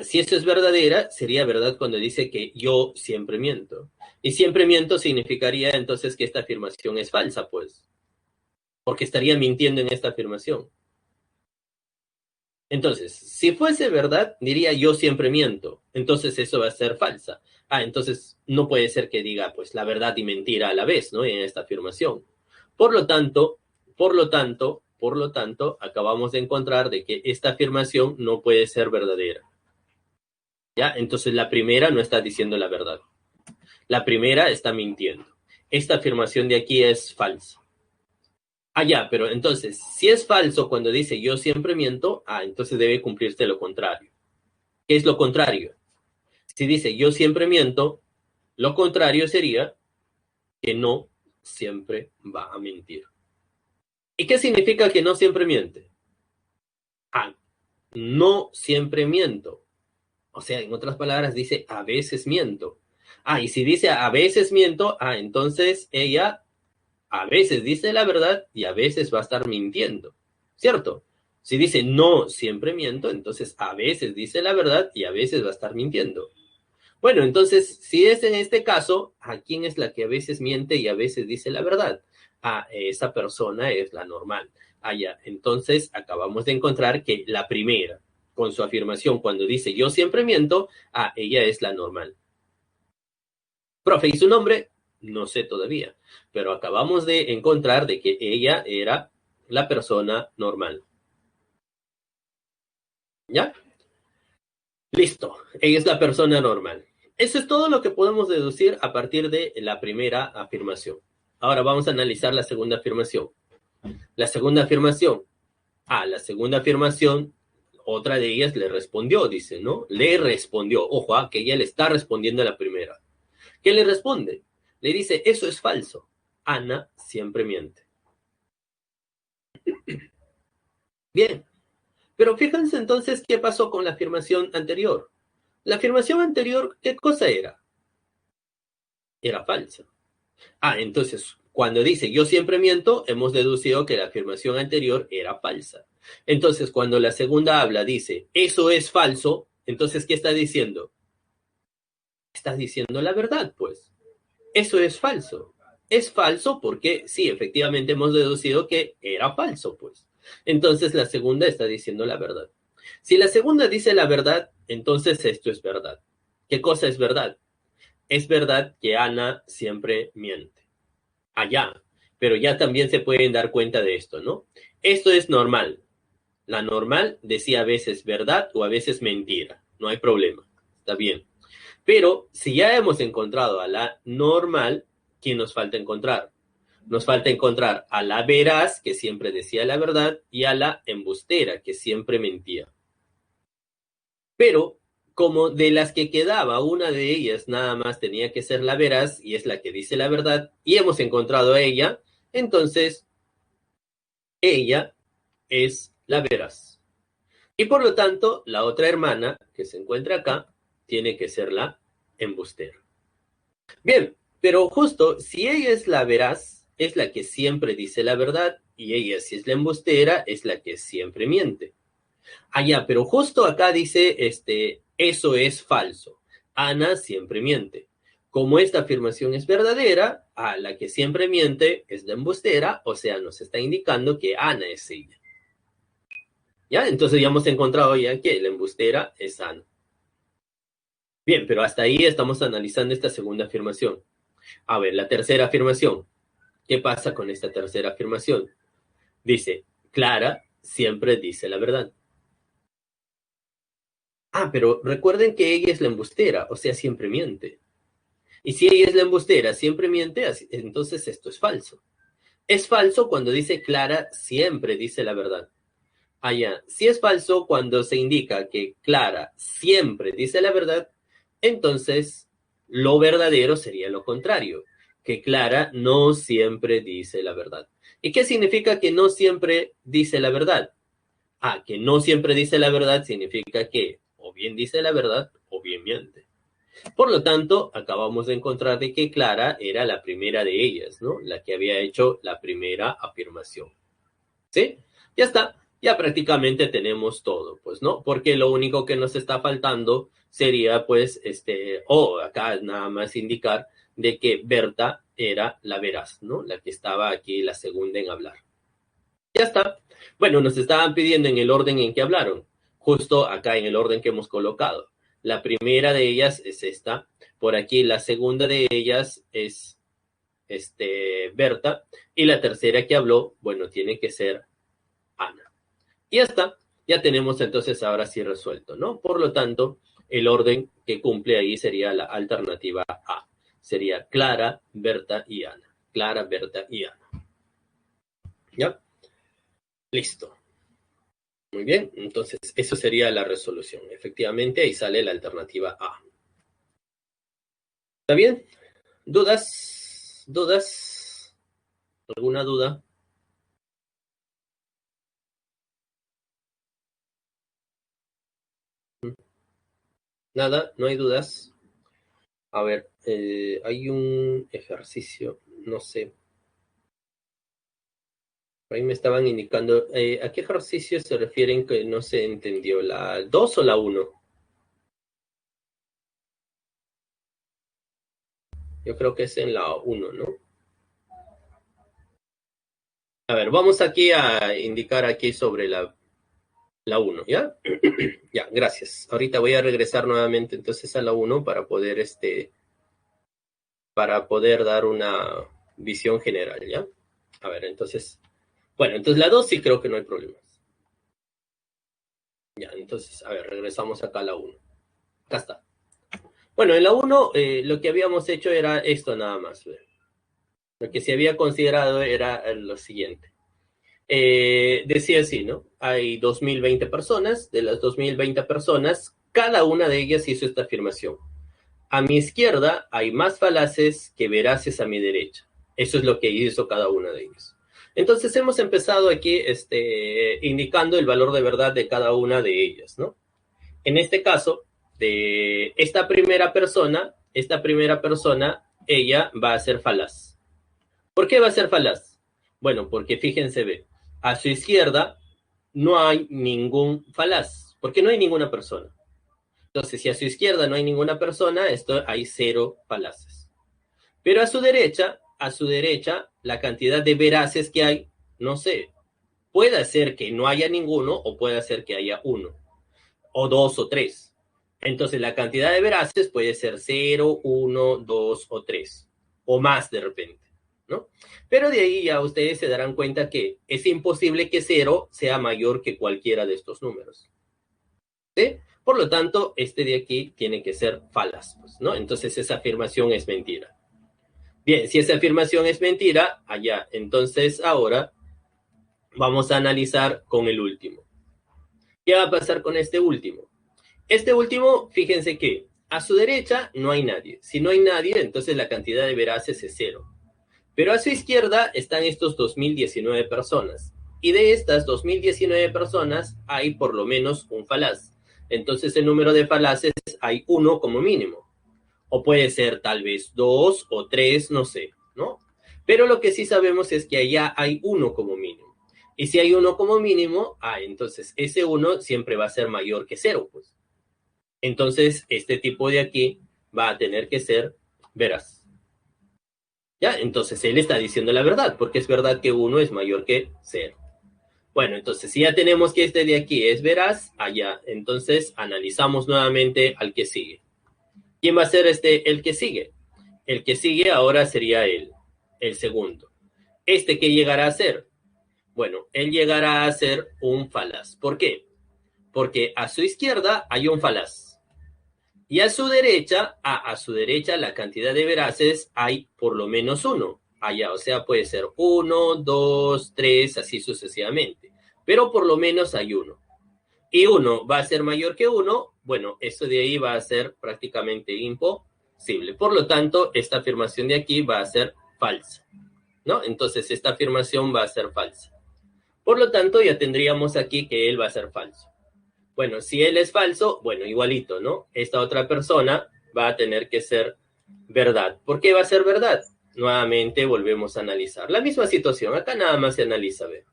Si eso es verdadera, sería verdad cuando dice que yo siempre miento. Y siempre miento significaría entonces que esta afirmación es falsa, pues, porque estaría mintiendo en esta afirmación. Entonces, si fuese verdad, diría yo siempre miento. Entonces eso va a ser falsa. Entonces no puede ser que diga pues la verdad y mentira a la vez, ¿no? En esta afirmación. Por lo tanto, acabamos de encontrar de que esta afirmación no puede ser verdadera. ¿Ya? Entonces la primera no está diciendo la verdad. La primera está mintiendo. Esta afirmación de aquí es falsa. Ya, pero entonces, si es falso cuando dice yo siempre miento, entonces debe cumplirse lo contrario. ¿Qué es lo contrario? Si dice yo siempre miento, lo contrario sería que no siempre va a mentir. ¿Y qué significa que no siempre miente? No siempre miento. O sea, en otras palabras, dice a veces miento. Y si dice a veces miento, entonces ella a veces dice la verdad y a veces va a estar mintiendo, ¿cierto? Si dice no siempre miento, entonces a veces dice la verdad y a veces va a estar mintiendo. Bueno, entonces, si es en este caso, ¿a quién es la que a veces miente y a veces dice la verdad? Esa persona es la normal. Ya. Entonces, acabamos de encontrar que la primera, con su afirmación, cuando dice yo siempre miento, ella es la normal. Profe, ¿y su nombre? No sé todavía, pero acabamos de encontrar de que ella era la persona normal. ¿Ya? Listo, ella es la persona normal. Eso es todo lo que podemos deducir a partir de la primera afirmación. Ahora vamos a analizar la segunda afirmación. La segunda afirmación. La segunda afirmación, otra de ellas le respondió, dice, ¿no? Le respondió. Ojo, que ella le está respondiendo a la primera. ¿Qué le responde? Le dice, eso es falso. Ana siempre miente. Bien, pero fíjense entonces qué pasó con la afirmación anterior. La afirmación anterior, ¿qué cosa era? Era falsa. Entonces, cuando dice yo siempre miento, hemos deducido que la afirmación anterior era falsa. Entonces, cuando la segunda habla, dice eso es falso, entonces, ¿qué está diciendo? Está diciendo la verdad, pues. Eso es falso. Es falso porque sí, efectivamente hemos deducido que era falso, pues. Entonces la segunda está diciendo la verdad. Si la segunda dice la verdad, entonces esto es verdad. ¿Qué cosa es verdad? Es verdad que Ana siempre miente. Allá. Pero ya también se pueden dar cuenta de esto, ¿no? Esto es normal. La normal decía a veces verdad o a veces mentira. No hay problema. Está bien. Pero si ya hemos encontrado a la normal, ¿quién nos falta encontrar? Nos falta encontrar a la veraz, que siempre decía la verdad, y a la embustera, que siempre mentía. Pero como de las que quedaba, una de ellas nada más tenía que ser la veraz, y es la que dice la verdad, y hemos encontrado a ella, entonces ella es la veraz. Y por lo tanto, la otra hermana que se encuentra acá tiene que ser la embustera. Bien, pero justo si ella es la veraz, es la que siempre dice la verdad, y ella si es la embustera, es la que siempre miente. Pero justo acá dice, eso es falso. Ana siempre miente. Como esta afirmación es verdadera, a la que siempre miente es la embustera, o sea, nos está indicando que Ana es ella. ¿Ya? Entonces ya hemos encontrado ya que la embustera es Ana. Bien, pero hasta ahí estamos analizando esta segunda afirmación. A ver, la tercera afirmación. ¿Qué pasa con esta tercera afirmación? Dice, Clara siempre dice la verdad. Pero recuerden que ella es la embustera, o sea, siempre miente. Y si ella es la embustera, siempre miente, entonces esto es falso. Es falso cuando dice Clara siempre dice la verdad. Si es falso cuando se indica que Clara siempre dice la verdad, entonces lo verdadero sería lo contrario, que Clara no siempre dice la verdad. ¿Y qué significa que no siempre dice la verdad? Que no siempre dice la verdad significa que o bien dice la verdad o bien miente. Por lo tanto, acabamos de encontrar de que Clara era la primera de ellas, ¿no? La que había hecho la primera afirmación. ¿Sí? Ya está. Ya prácticamente tenemos todo, pues, ¿no? Porque lo único que nos está faltando sería, pues, acá nada más indicar de que Berta era la veraz, ¿no? La que estaba aquí, la segunda en hablar. Ya está. Bueno, nos estaban pidiendo en el orden en que hablaron, justo acá en el orden que hemos colocado. La primera de ellas es esta, por aquí la segunda de ellas es Berta, y la tercera que habló, bueno, tiene que ser Ana. Y ya está, ya tenemos entonces ahora sí resuelto, ¿no? Por lo tanto, el orden que cumple ahí sería la alternativa A. Sería Clara, Berta y Ana. Clara, Berta y Ana. ¿Ya? Listo. Muy bien, entonces eso sería la resolución. Efectivamente, ahí sale la alternativa A. ¿Está bien? ¿Dudas? ¿Dudas? ¿Alguna duda? Nada, no hay dudas. A ver, hay un ejercicio, no sé. Ahí me estaban indicando, ¿a qué ejercicio se refieren que no se entendió? ¿La 2 o la 1? Yo creo que es en la 1, ¿no? A ver, vamos aquí a indicar aquí sobre la 1, ¿ya? Ya, gracias. Ahorita voy a regresar nuevamente entonces a la 1 para poder dar una visión general, ¿ya? A ver, entonces, bueno, entonces la 2 sí creo que no hay problemas. Ya, entonces, a ver, regresamos acá a la 1. Acá está. Bueno, en la 1 lo que habíamos hecho era esto nada más. Lo que se había considerado era lo siguiente. Decía así, ¿no? Hay 2020 personas, de las 2020 personas, cada una de ellas hizo esta afirmación. A mi izquierda hay más falaces que veraces a mi derecha. Eso es lo que hizo cada una de ellas. Entonces hemos empezado aquí indicando el valor de verdad de cada una de ellas, ¿no? En este caso, de esta primera persona, ella va a ser falaz. ¿Por qué va a ser falaz? Bueno, porque fíjense, ve, a su izquierda no hay ningún falaz, porque no hay ninguna persona. Entonces, si a su izquierda no hay ninguna persona, esto hay cero falaces. Pero a su derecha, la cantidad de veraces que hay, no sé, puede ser que no haya ninguno o puede ser que haya uno, o dos o tres. Entonces, la cantidad de veraces puede ser cero, uno, dos o tres, o más de repente, ¿no? Pero de ahí ya ustedes se darán cuenta que es imposible que cero sea mayor que cualquiera de estos números. ¿Sí? Por lo tanto, este de aquí tiene que ser falaz, pues, ¿no? Entonces esa afirmación es mentira. Bien, si esa afirmación es mentira, allá, entonces ahora vamos a analizar con el último. ¿Qué va a pasar con este último? Este último, fíjense que a su derecha no hay nadie. Si no hay nadie, entonces la cantidad de veraces es cero. Pero a su izquierda están estos 2019 personas. Y de estas 2019 personas hay por lo menos un falaz. Entonces el número de falaces hay uno como mínimo. O puede ser tal vez dos o tres, no sé, ¿no? Pero lo que sí sabemos es que allá hay uno como mínimo. Y si hay uno como mínimo, entonces ese uno siempre va a ser mayor que cero, pues. Entonces este tipo de aquí va a tener que ser veraz. ¿Ya? Entonces él está diciendo la verdad, porque es verdad que uno es mayor que cero. Bueno, entonces si ya tenemos que este de aquí es veraz, allá, entonces analizamos nuevamente al que sigue. ¿Quién va a ser el que sigue? El que sigue ahora sería el segundo. ¿Este qué llegará a ser? Bueno, él llegará a ser un falaz. ¿Por qué? Porque a su izquierda hay un falaz. Y a su derecha la cantidad de veraces hay por lo menos uno. Allá, o sea, puede ser uno, dos, tres, así sucesivamente. Pero por lo menos hay uno. Y uno va a ser mayor que uno, bueno, eso de ahí va a ser prácticamente imposible. Por lo tanto, esta afirmación de aquí va a ser falsa, ¿no? Entonces, esta afirmación va a ser falsa. Por lo tanto, ya tendríamos aquí que él va a ser falso. Bueno, si él es falso, bueno, igualito, ¿no? Esta otra persona va a tener que ser verdad. ¿Por qué va a ser verdad? Nuevamente volvemos a analizar. La misma situación, acá nada más se analiza, ¿ve?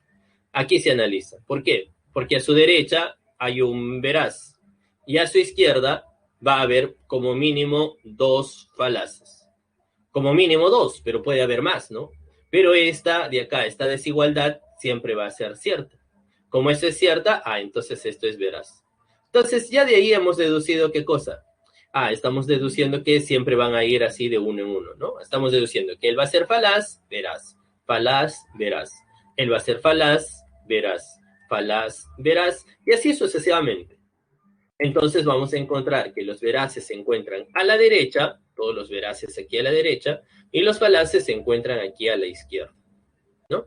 Aquí se analiza. ¿Por qué? Porque a su derecha hay un veraz y a su izquierda va a haber como mínimo dos falaces. Como mínimo dos, pero puede haber más, ¿no? Pero esta de acá, esta desigualdad, siempre va a ser cierta. Como eso es cierta, entonces esto es veraz. Entonces ya de ahí hemos deducido qué cosa. Estamos deduciendo que siempre van a ir así de uno en uno, ¿no? Estamos deduciendo que él va a ser falaz, veraz. Falaz, veraz. Él va a ser falaz, veraz. Falaz, veraz. Y así sucesivamente. Entonces vamos a encontrar que los veraces se encuentran a la derecha, todos los veraces aquí a la derecha, y los falaces se encuentran aquí a la izquierda, ¿no?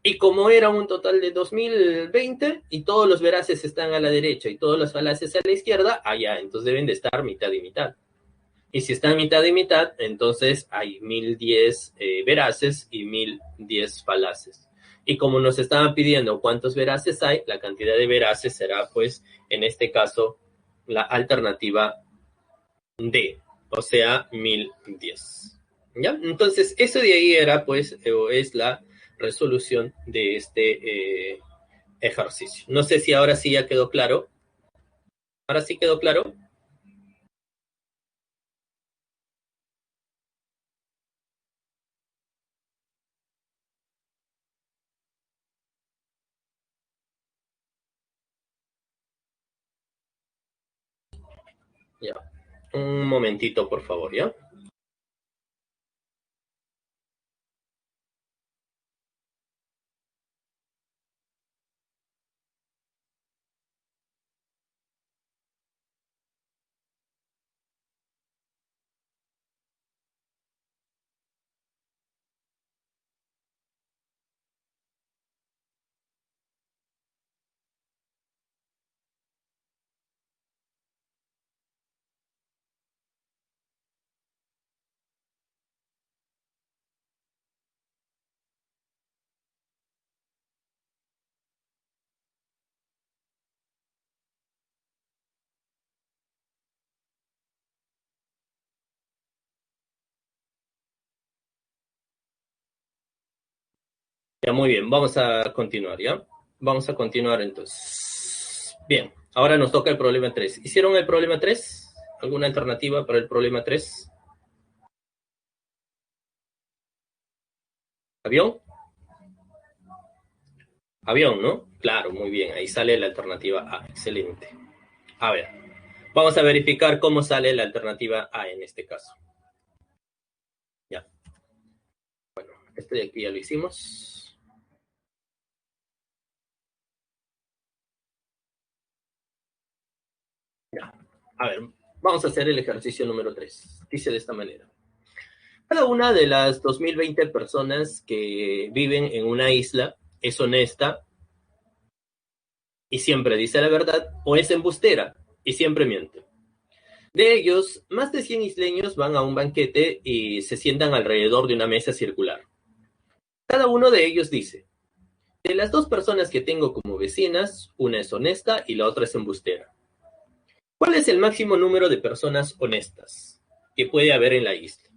Y como era un total de 2020 y todos los veraces están a la derecha y todos los falaces a la izquierda, allá, entonces deben de estar mitad y mitad. Y si están mitad y mitad, entonces hay 1010 veraces y 1010 falaces. Y como nos estaban pidiendo cuántos veraces hay, la cantidad de veraces será, pues, en este caso, la alternativa D, o sea, 1010. ¿Ya? Entonces, eso de ahí era, pues, es la resolución de este ejercicio. No sé si ahora sí ya quedó claro. ¿Ahora sí quedó claro? Ya. Un momentito, por favor, ¿ya? Ya, muy bien, vamos a continuar, ¿ya? Vamos a continuar entonces. Bien, ahora nos toca el problema 3. ¿Hicieron el problema 3? ¿Alguna alternativa para el problema 3? ¿Avión? Avión, ¿no? Claro, muy bien, ahí sale la alternativa A. Excelente. A ver, vamos a verificar cómo sale la alternativa A en este caso. Ya, este de aquí ya lo hicimos. Ya, a ver, vamos a hacer el ejercicio número 3. Dice de esta manera. Cada una de las 2020 personas que viven en una isla es honesta y siempre dice la verdad, o es embustera y siempre miente. De ellos, más de 100 isleños van a un banquete y se sientan alrededor de una mesa circular. Cada uno de ellos dice, de las dos personas que tengo como vecinas, una es honesta y la otra es embustera. ¿Cuál es el máximo número de personas honestas que puede haber en la isla?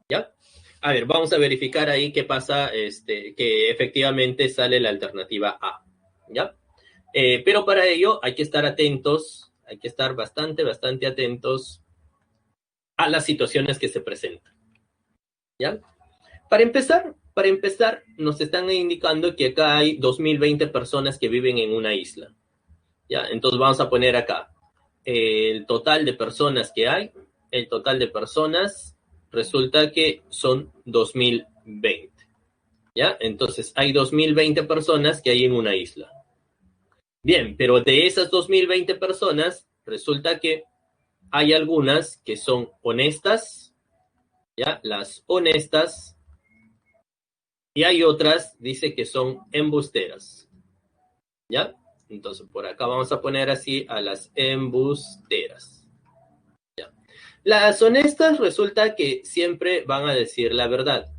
¿Ya? A ver, vamos a verificar ahí qué pasa, que efectivamente sale la alternativa A. ¿Ya? Pero para ello hay que estar atentos, hay que estar bastante atentos a las situaciones que se presentan. ¿Ya? Para empezar, nos están indicando que acá hay 2020 personas que viven en una isla. ¿Ya? Entonces vamos a poner acá el total de personas que hay. El total de personas resulta que son 2020. ¿Ya? Entonces hay 2020 personas que hay en una isla. Bien, pero de esas 2020 personas resulta que hay algunas que son honestas, ¿ya? Las honestas, y hay otras, dice que son embusteras, ¿ya? Entonces, por acá vamos a poner así a las embusteras, ¿ya? Las honestas resulta que siempre van a decir la verdad,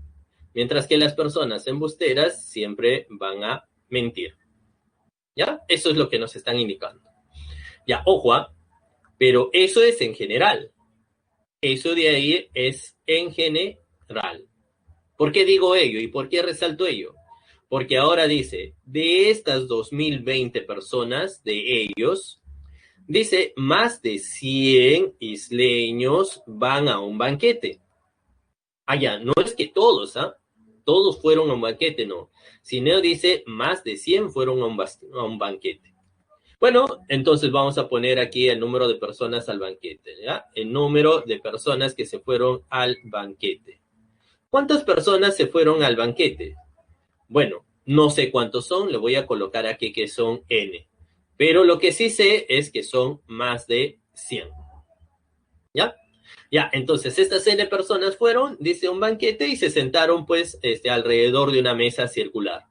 mientras que las personas embusteras siempre van a mentir, ¿ya? Eso es lo que nos están indicando. Ya, ojo, pero eso es en general. Eso de ahí es en general. ¿Por qué digo ello y por qué resalto ello? Porque ahora dice, de estas 2020 personas, de ellos, dice, más de 100 isleños van a un banquete. Allá, no es que todos, ¿ah? Todos fueron a un banquete, no. Sino dice, más de 100 fueron a un banquete. Bueno, entonces vamos a poner aquí el número de personas al banquete, ¿ya? El número de personas que se fueron al banquete. ¿Cuántas personas se fueron al banquete? Bueno, no sé cuántos son, le voy a colocar aquí que son N. Pero lo que sí sé es que son más de 100. ¿Ya? Ya, entonces estas N personas fueron, dice, un banquete y se sentaron pues alrededor de una mesa circular.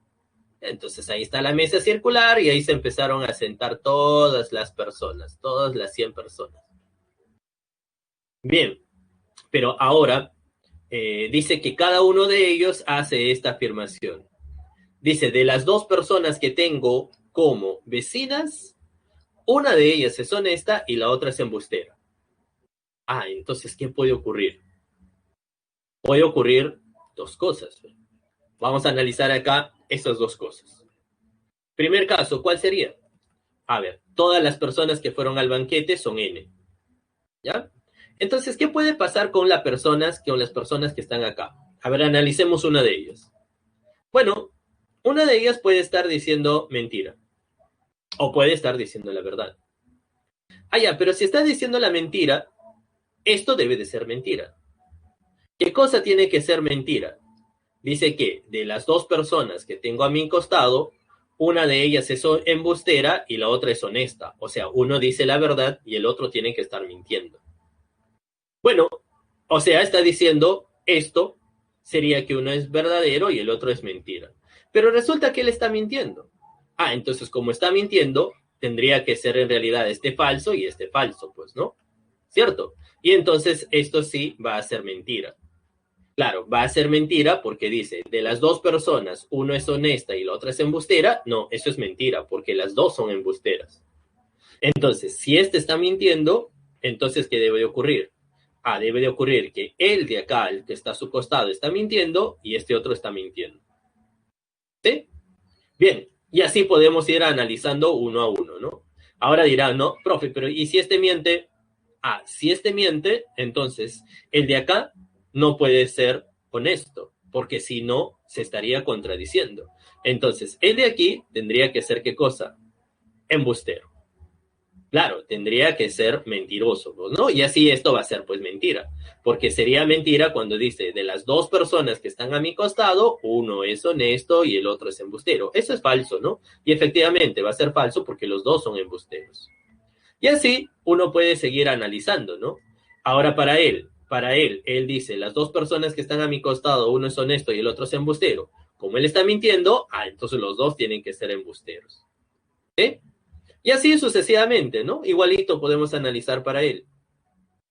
Entonces ahí está la mesa circular y ahí se empezaron a sentar todas las personas, todas las 100 personas. Bien, pero ahora dice que cada uno de ellos hace esta afirmación. Dice, de las dos personas que tengo como vecinas, una de ellas es honesta y la otra es embustera. Ah, entonces, ¿qué puede ocurrir? Puede ocurrir dos cosas. Vamos a analizar acá esas dos cosas. Primer caso, ¿cuál sería? A ver, todas las personas que fueron al banquete son N. ¿Ya? Entonces, ¿qué puede pasar con las personas que están acá? A ver, analicemos una de ellas. Bueno, una de ellas puede estar diciendo mentira o puede estar diciendo la verdad. Ah, ya, pero si está diciendo la mentira, esto debe de ser mentira. ¿Qué cosa tiene que ser mentira? Dice que de las dos personas que tengo a mi costado, una de ellas es embustera y la otra es honesta. O sea, uno dice la verdad y el otro tiene que estar mintiendo. Bueno, o sea, está diciendo esto sería que uno es verdadero y el otro es mentira. Pero resulta que él está mintiendo. Ah, entonces como está mintiendo, tendría que ser en realidad este falso y este falso, pues, ¿no? ¿Cierto? Y entonces esto sí va a ser mentira. Claro, va a ser mentira porque dice, de las dos personas, uno es honesta y la otra es embustera. No, eso es mentira porque las dos son embusteras. Entonces, si este está mintiendo, entonces, ¿qué debe de ocurrir? Ah, debe de ocurrir que el de acá, el que está a su costado, está mintiendo y este otro está mintiendo. ¿Sí? Bien, y así podemos ir analizando uno a uno, ¿no? Ahora dirán, no, profe, pero ¿y si este miente? Ah, si este miente, entonces el de acá no puede ser honesto, porque si no, se estaría contradiciendo. Entonces, el de aquí tendría que ser, ¿qué cosa? Embustero. Claro, tendría que ser mentiroso, ¿no? Y así esto va a ser pues mentira, porque sería mentira cuando dice de las dos personas que están a mi costado, uno es honesto y el otro es embustero. Eso es falso, ¿no? Y efectivamente va a ser falso porque los dos son embusteros. Y así uno puede seguir analizando, ¿no? Ahora él dice, las dos personas que están a mi costado, uno es honesto y el otro es embustero. Como él está mintiendo, entonces los dos tienen que ser embusteros. ¿Sí? Y así sucesivamente, ¿no? Igualito podemos analizar para él.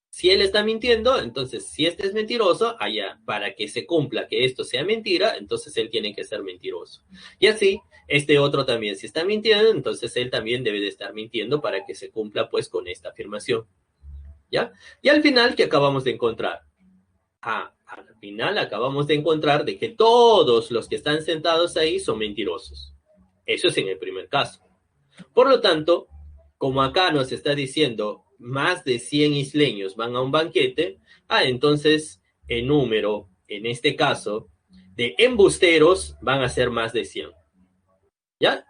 Si él está mintiendo, entonces si este es mentiroso, allá, para que se cumpla que esto sea mentira, entonces él tiene que ser mentiroso. Y así, este otro también, si está mintiendo, entonces él también debe de estar mintiendo para que se cumpla pues con esta afirmación. ¿Ya? Y al final, ¿qué acabamos de encontrar? Al final acabamos de encontrar de que todos los que están sentados ahí son mentirosos. Eso es en el primer caso. Por lo tanto, como acá nos está diciendo más de 100 isleños van a un banquete, entonces el número, en este caso, de embusteros van a ser más de 100. ¿Ya?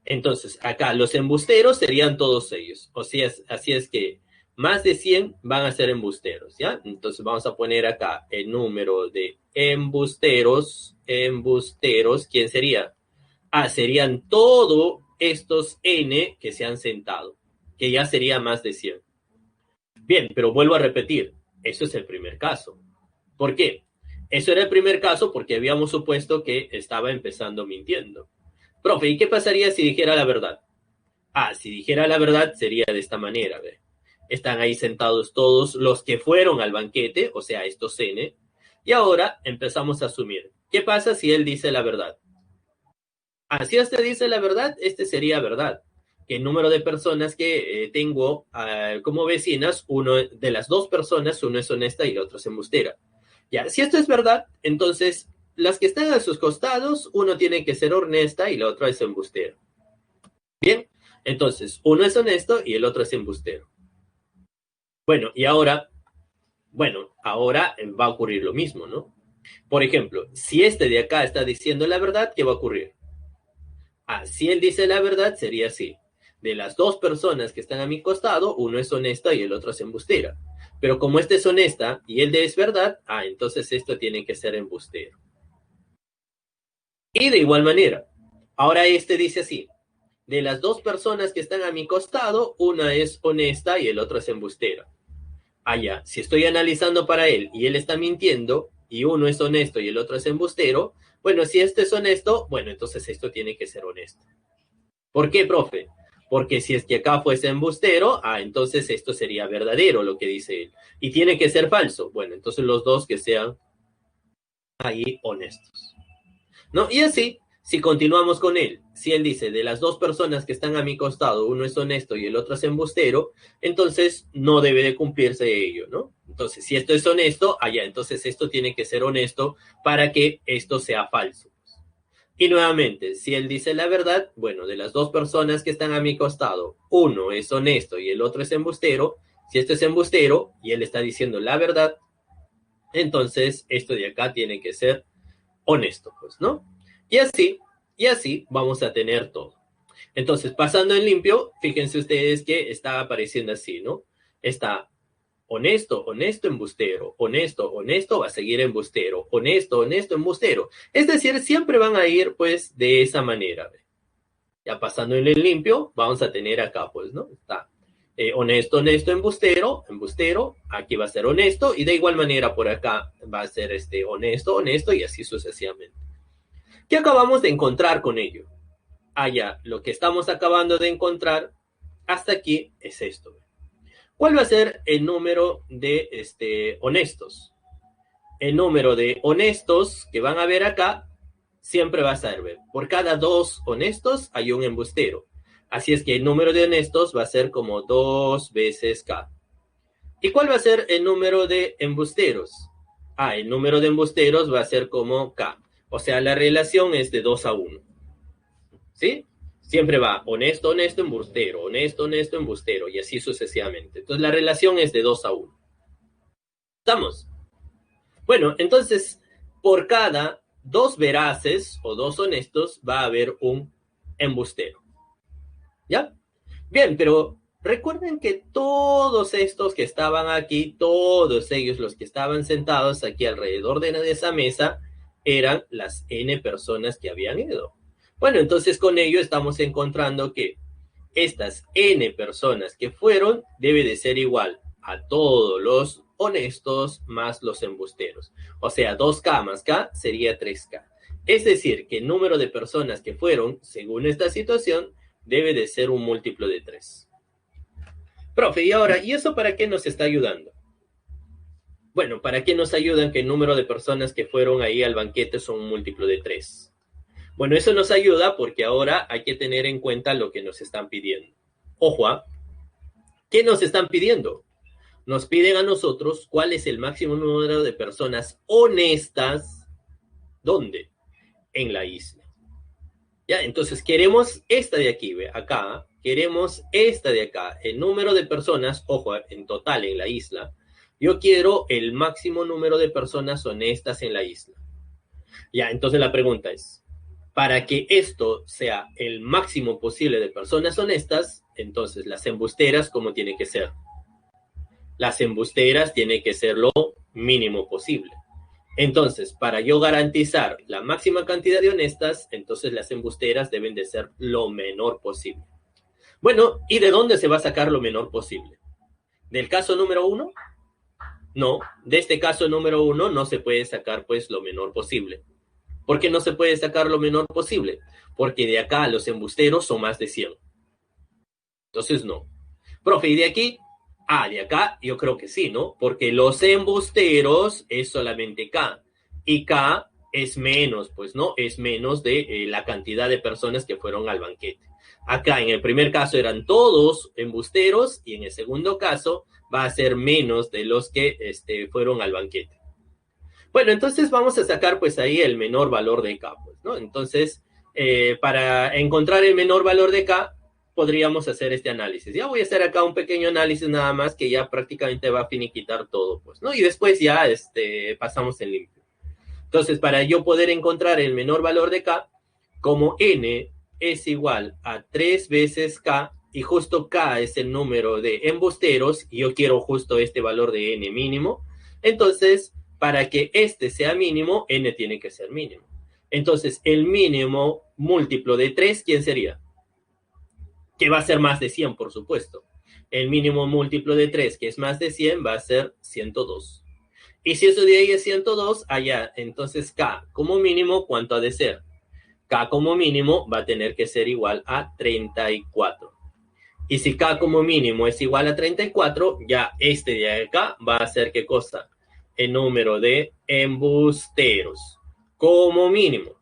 Entonces, acá los embusteros serían todos ellos. O sea, así es que más de 100 van a ser embusteros, ¿ya? Entonces vamos a poner acá el número de embusteros. ¿Quién sería? Serían todos estos N que se han sentado, que ya sería más de 100. Bien, pero vuelvo a repetir, eso es el primer caso. ¿Por qué? Eso era el primer caso porque habíamos supuesto que estaba empezando mintiendo. Profe, ¿y qué pasaría si dijera la verdad? Si dijera la verdad sería de esta manera, ¿ve? Están ahí sentados todos los que fueron al banquete, o sea, estos N, y ahora empezamos a asumir. ¿Qué pasa si él dice la verdad? Si usted dice la verdad, este sería verdad. Que el número de personas que tengo como vecinas, uno de las dos personas, uno es honesta y el otro es embustera. Ya, si esto es verdad, entonces las que están a sus costados, uno tiene que ser honesta y la otra es embustera. Bien, entonces uno es honesto y el otro es embustero. Bueno, y ahora va a ocurrir lo mismo, ¿no? Por ejemplo, si este de acá está diciendo la verdad, ¿qué va a ocurrir? Si él dice la verdad, sería así. De las dos personas que están a mi costado, uno es honesta y el otro es embustera. Pero como este es honesta y él es verdad, entonces esto tiene que ser embustero. Y de igual manera, ahora este dice así. De las dos personas que están a mi costado, una es honesta y el otro es embustera. Ya, si estoy analizando para él y él está mintiendo y uno es honesto y el otro es embustero, bueno, si este es honesto, bueno, entonces esto tiene que ser honesto. ¿Por qué, profe? Porque si es que acá fuese embustero, entonces esto sería verdadero lo que dice él. Y tiene que ser falso. Bueno, entonces los dos que sean ahí honestos. ¿No? Y así, si continuamos con él, si él dice, de las dos personas que están a mi costado, uno es honesto y el otro es embustero, entonces no debe de cumplirse ello, ¿no? Entonces, si esto es honesto, entonces esto tiene que ser honesto para que esto sea falso. Y nuevamente, si él dice la verdad, bueno, de las dos personas que están a mi costado, uno es honesto y el otro es embustero. Si este es embustero y él está diciendo la verdad, entonces esto de acá tiene que ser honesto, pues, ¿no? Y así vamos a tener todo. Entonces, pasando en limpio, fíjense ustedes que está apareciendo así, ¿no? Está honesto, honesto, embustero, honesto, honesto, va a seguir embustero, honesto, honesto, embustero. Es decir, siempre van a ir pues de esa manera. Ya pasando en el limpio, vamos a tener acá pues, ¿no? Está honesto, honesto, embustero, embustero, aquí va a ser honesto y de igual manera por acá va a ser honesto, honesto y así sucesivamente. ¿Qué acabamos de encontrar con ello? Ya, lo que estamos acabando de encontrar hasta aquí es esto. ¿Cuál va a ser el número de honestos? El número de honestos que van a ver acá siempre va a ser, por cada dos honestos hay un embustero. Así es que el número de honestos va a ser como 2 veces K. ¿Y cuál va a ser el número de embusteros? El número de embusteros va a ser como K. O sea, la relación es de 2 a 1. ¿Sí? Siempre va honesto, honesto, embustero, honesto, honesto, embustero, y así sucesivamente. Entonces, la relación es de 2 a 1. ¿Estamos? Bueno, entonces, por cada 2 veraces o 2 honestos va a haber un embustero. ¿Ya? Bien, pero recuerden que todos estos que estaban aquí, todos ellos los que estaban sentados aquí alrededor de esa mesa, eran las N personas que habían ido. Bueno, entonces con ello estamos encontrando que estas N personas que fueron debe de ser igual a todos los honestos más los embusteros. O sea, 2K más K sería 3K. Es decir, que el número de personas que fueron, según esta situación, debe de ser un múltiplo de 3. Profe, y ahora, ¿y eso para qué nos está ayudando? Bueno, ¿para qué nos ayudan que el número de personas que fueron ahí al banquete son un múltiplo de 3? Bueno, eso nos ayuda porque ahora hay que tener en cuenta lo que nos están pidiendo. Ojo, ¿qué nos están pidiendo? Nos piden a nosotros cuál es el máximo número de personas honestas. ¿Dónde? En la isla. ¿Ya? Entonces queremos esta de aquí, ¿ve? Acá, queremos esta de acá. El número de personas, ojo, en total en la isla. Yo quiero el máximo número de personas honestas en la isla. Ya, entonces la pregunta es, para que esto sea el máximo posible de personas honestas, entonces las embusteras, ¿cómo tiene que ser? Las embusteras tienen que ser lo mínimo posible. Entonces, para yo garantizar la máxima cantidad de honestas, entonces las embusteras deben de ser lo menor posible. Bueno, ¿y de dónde se va a sacar lo menor posible? ¿Del caso número 1? No, de este caso número 1 no se puede sacar pues lo menor posible. ¿Por qué no se puede sacar lo menor posible? Porque de acá los embusteros son más de 100. Entonces no. Profe, ¿y de aquí? De acá yo creo que sí, ¿no? Porque los embusteros es solamente K. Y K es menos, pues, ¿no? Es menos de la cantidad de personas que fueron al banquete. Acá en el primer caso eran todos embusteros y en el segundo caso va a ser menos de los que fueron al banquete. Bueno, entonces vamos a sacar pues ahí el menor valor de K, pues, ¿no? Entonces, para encontrar el menor valor de K, podríamos hacer este análisis. Ya voy a hacer acá un pequeño análisis nada más que ya prácticamente va a finiquitar todo, pues, ¿no? Y después ya pasamos en limpio. Entonces, para yo poder encontrar el menor valor de K, como N es igual a 3 veces K, y justo K es el número de embusteros, y yo quiero justo este valor de N mínimo, entonces, para que este sea mínimo, N tiene que ser mínimo. Entonces, el mínimo múltiplo de 3, ¿quién sería? Que va a ser más de 100, por supuesto. El mínimo múltiplo de 3, que es más de 100, va a ser 102. Y si eso de ahí es 102, allá, entonces K como mínimo, ¿cuánto ha de ser? K como mínimo va a tener que ser igual a 34. Y si K como mínimo es igual a 34, ya este de acá va a ser ¿qué cosa? El número de embusteros como mínimo.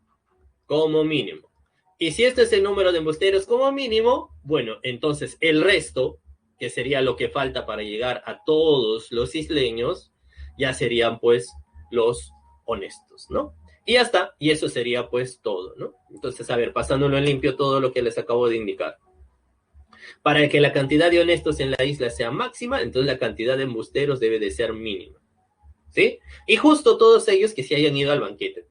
Como mínimo. Y si este es el número de embusteros como mínimo, bueno, entonces el resto, que sería lo que falta para llegar a todos los isleños, ya serían pues los honestos, ¿no? Y ya está, y eso sería pues todo, ¿no? Entonces, a ver, pasándolo en limpio todo lo que les acabo de indicar. Para que la cantidad de honestos en la isla sea máxima, entonces la cantidad de embusteros debe de ser mínima, ¿sí? Y justo todos ellos que se hayan ido al banquete.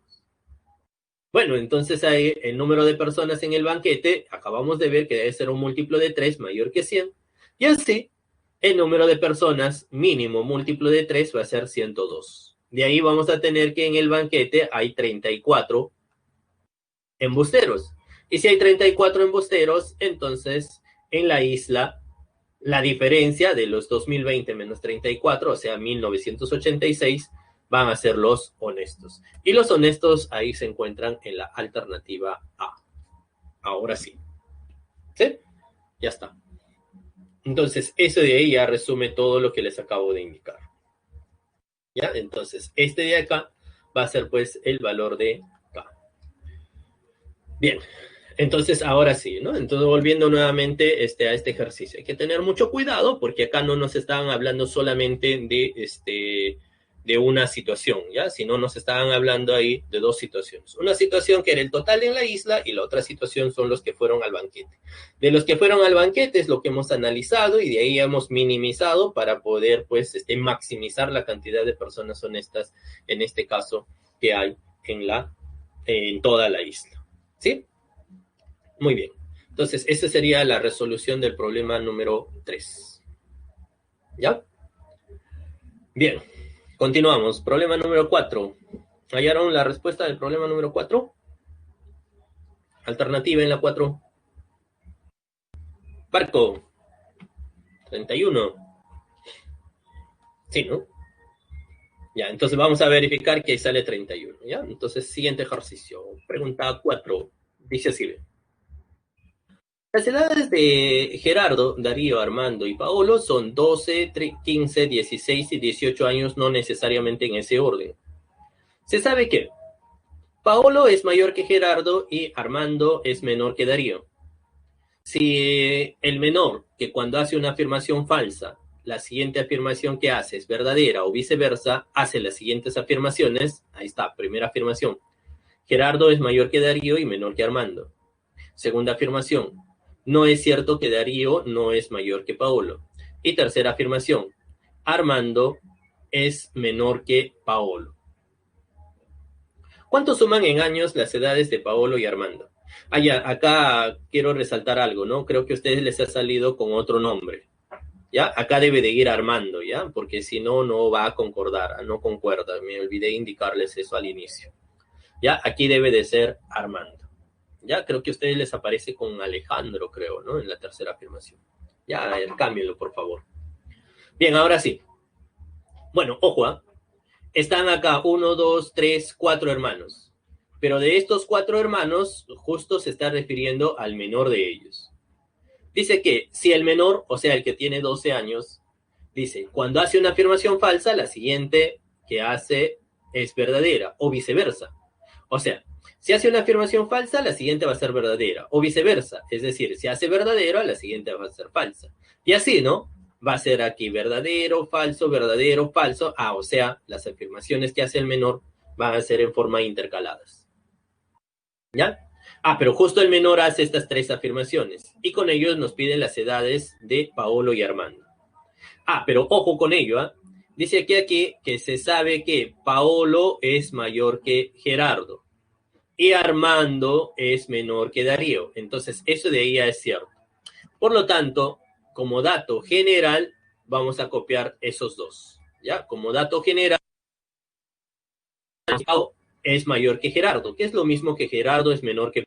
Bueno, entonces hay el número de personas en el banquete, acabamos de ver que debe ser un múltiplo de 3 mayor que 100, y así el número de personas mínimo múltiplo de 3 va a ser 102. De ahí vamos a tener que en el banquete hay 34 embusteros. Y si hay 34 embusteros, entonces en la isla la diferencia de los 2020 menos 34, o sea, 1986, van a ser los honestos. Y los honestos ahí se encuentran en la alternativa A. Ahora sí. ¿Sí? Ya está. Entonces, eso de ahí ya resume todo lo que les acabo de indicar. ¿Ya? Entonces, este de acá va a ser pues el valor de K. Bien. Entonces, ahora sí, ¿no? Entonces, volviendo nuevamente a este ejercicio. Hay que tener mucho cuidado porque acá no nos estaban hablando solamente de de una situación, ¿ya? Si no, nos estaban hablando ahí de dos situaciones. Una situación que era el total en la isla y la otra situación son los que fueron al banquete. De los que fueron al banquete es lo que hemos analizado y de ahí hemos minimizado para poder, pues, maximizar la cantidad de personas honestas, en este caso, que hay en toda la isla. ¿Sí? Muy bien. Entonces, esa sería la resolución del problema número 3. ¿Ya? Bien. Continuamos. Problema número 4. ¿Hallaron la respuesta del problema número 4? Alternativa en la 4. Barco. 31. Sí, ¿no? Ya, entonces vamos a verificar que ahí sale 31. ¿Ya? Entonces, siguiente ejercicio. Pregunta 4. Dice así. Las edades de Gerardo, Darío, Armando y Paolo son 12, 15, 16 y 18 años, no necesariamente en ese orden. Se sabe que Paolo es mayor que Gerardo y Armando es menor que Darío. Si el menor, que cuando hace una afirmación falsa, la siguiente afirmación que hace es verdadera o viceversa, hace las siguientes afirmaciones, ahí está, primera afirmación, Gerardo es mayor que Darío y menor que Armando. Segunda afirmación, no es cierto que Darío no es mayor que Paolo. Y tercera afirmación, Armando es menor que Paolo. ¿Cuánto suman en años las edades de Paolo y Armando? Acá quiero resaltar algo, ¿no? Creo que a ustedes les ha salido con otro nombre, ¿ya? Acá debe de ir Armando, ¿ya? Porque si no, no va a concordar, no concuerda. Me olvidé indicarles eso al inicio. ¿Ya? Aquí debe de ser Armando. Ya, creo que a ustedes les aparece con Alejandro, creo, ¿no? En la tercera afirmación. Ya, cámbienlo, por favor. Bien, ahora sí. Bueno, ojo, ¿eh? Están acá 1, 2, 3, 4 hermanos. Pero de estos 4 hermanos, justo se está refiriendo al menor de ellos. Dice que si el menor, o sea, el que tiene 12 años, dice, cuando hace una afirmación falsa, la siguiente que hace es verdadera, o viceversa. O sea, si hace una afirmación falsa, la siguiente va a ser verdadera, o viceversa. Es decir, si hace verdadero, la siguiente va a ser falsa. Y así, ¿no? Va a ser aquí verdadero, falso, verdadero, falso. O sea, las afirmaciones que hace el menor van a ser en forma intercaladas. ¿Ya? Pero justo el menor hace estas 3 afirmaciones. Y con ellos nos piden las edades de Paolo y Armando. Pero ojo con ello, ¿eh? Dice aquí que se sabe que Paolo es mayor que Gerardo y Armando es menor que Darío. Entonces, eso de ahí ya es cierto. Por lo tanto, como dato general, vamos a copiar esos dos. ¿Ya? Como dato general, es mayor que Gerardo, que es lo mismo que Gerardo es menor que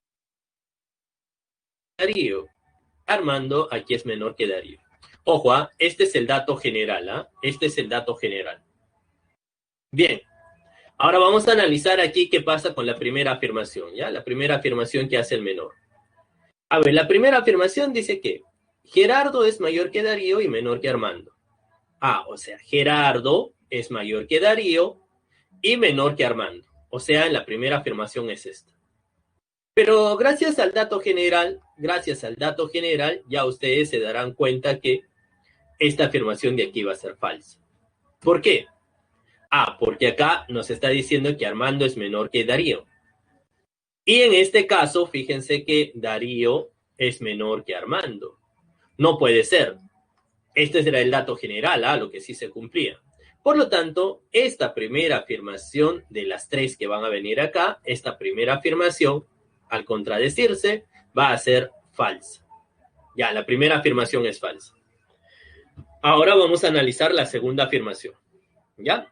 Darío. Armando aquí es menor que Darío. Ojo, este es el dato general. Este es el dato general. Bien. Ahora vamos a analizar aquí qué pasa con la primera afirmación, ¿ya? La primera afirmación que hace el menor. A ver, la primera afirmación dice que Gerardo es mayor que Darío y menor que Armando. O sea, Gerardo es mayor que Darío y menor que Armando. O sea, la primera afirmación es esta. Pero gracias al dato general, ya ustedes se darán cuenta que esta afirmación de aquí va a ser falsa. ¿Por qué? Porque acá nos está diciendo que Armando es menor que Darío. Y en este caso, fíjense que Darío es menor que Armando. No puede ser. Este era el dato general, lo que sí se cumplía. Por lo tanto, esta primera afirmación de las 3 que van a venir acá, esta primera afirmación, al contradecirse, va a ser falsa. Ya, la primera afirmación es falsa. Ahora vamos a analizar la segunda afirmación. ¿Ya?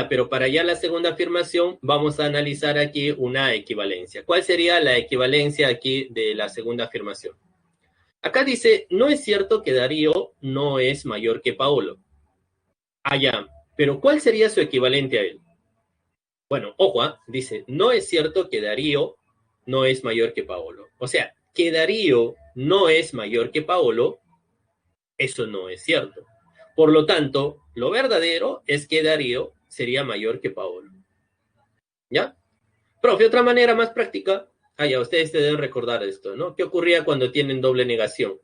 Pero para ya la segunda afirmación vamos a analizar aquí una equivalencia. ¿Cuál sería la equivalencia aquí de la segunda afirmación? Acá dice, no es cierto que Darío no es mayor que Paolo. Pero ¿cuál sería su equivalente a él? Bueno, ojo, dice, no es cierto que Darío no es mayor que Paolo. O sea, que Darío no es mayor que Paolo, eso no es cierto. Por lo tanto, lo verdadero es que Darío sería mayor que Paolo. ¿Ya? Profe, otra manera más práctica. Ustedes deben recordar esto, ¿no? ¿Qué ocurría cuando tienen doble negación?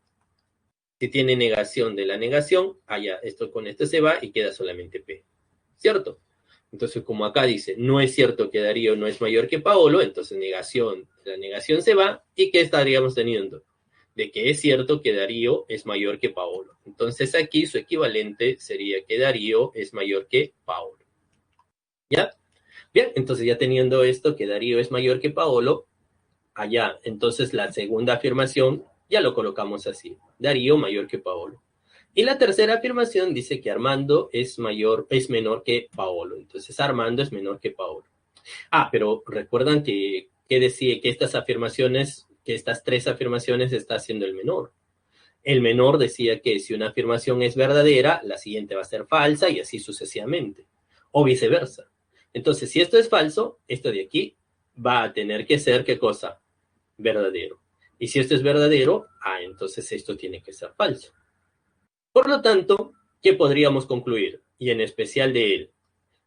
Si tiene negación de la negación, esto con esto se va y queda solamente P. ¿Cierto? Entonces, como acá dice, no es cierto que Darío no es mayor que Paolo, entonces negación, la negación se va, ¿y qué estaríamos teniendo? De que es cierto que Darío es mayor que Paolo. Entonces aquí su equivalente sería que Darío es mayor que Paolo. ¿Ya? Bien, entonces ya teniendo esto, que Darío es mayor que Paolo, allá, entonces la segunda afirmación ya lo colocamos así, Darío mayor que Paolo. Y la tercera afirmación dice que Armando es menor que Paolo. Entonces Armando es menor que Paolo. Pero recuerdan que decía que estas afirmaciones, que estas tres afirmaciones está haciendo el menor. El menor decía que si una afirmación es verdadera, la siguiente va a ser falsa y así sucesivamente. O viceversa. Entonces, si esto es falso, esto de aquí va a tener que ser, ¿qué cosa? Verdadero. Y si esto es verdadero, entonces esto tiene que ser falso. Por lo tanto, ¿qué podríamos concluir? Y en especial de él.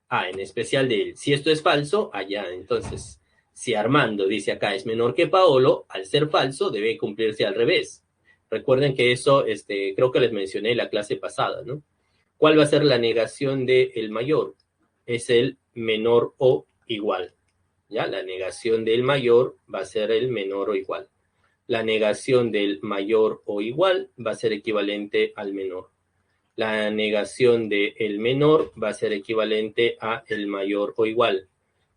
En especial de él. Si esto es falso, allá. Entonces, si Armando dice acá es menor que Paolo, al ser falso debe cumplirse al revés. Recuerden que eso, creo que les mencioné en la clase pasada, ¿no? ¿Cuál va a ser la negación de el mayor? Es el menor o igual. ¿Ya? La negación del mayor va a ser el menor o igual. La negación del mayor o igual va a ser equivalente al menor. La negación de el menor va a ser equivalente a el mayor o igual.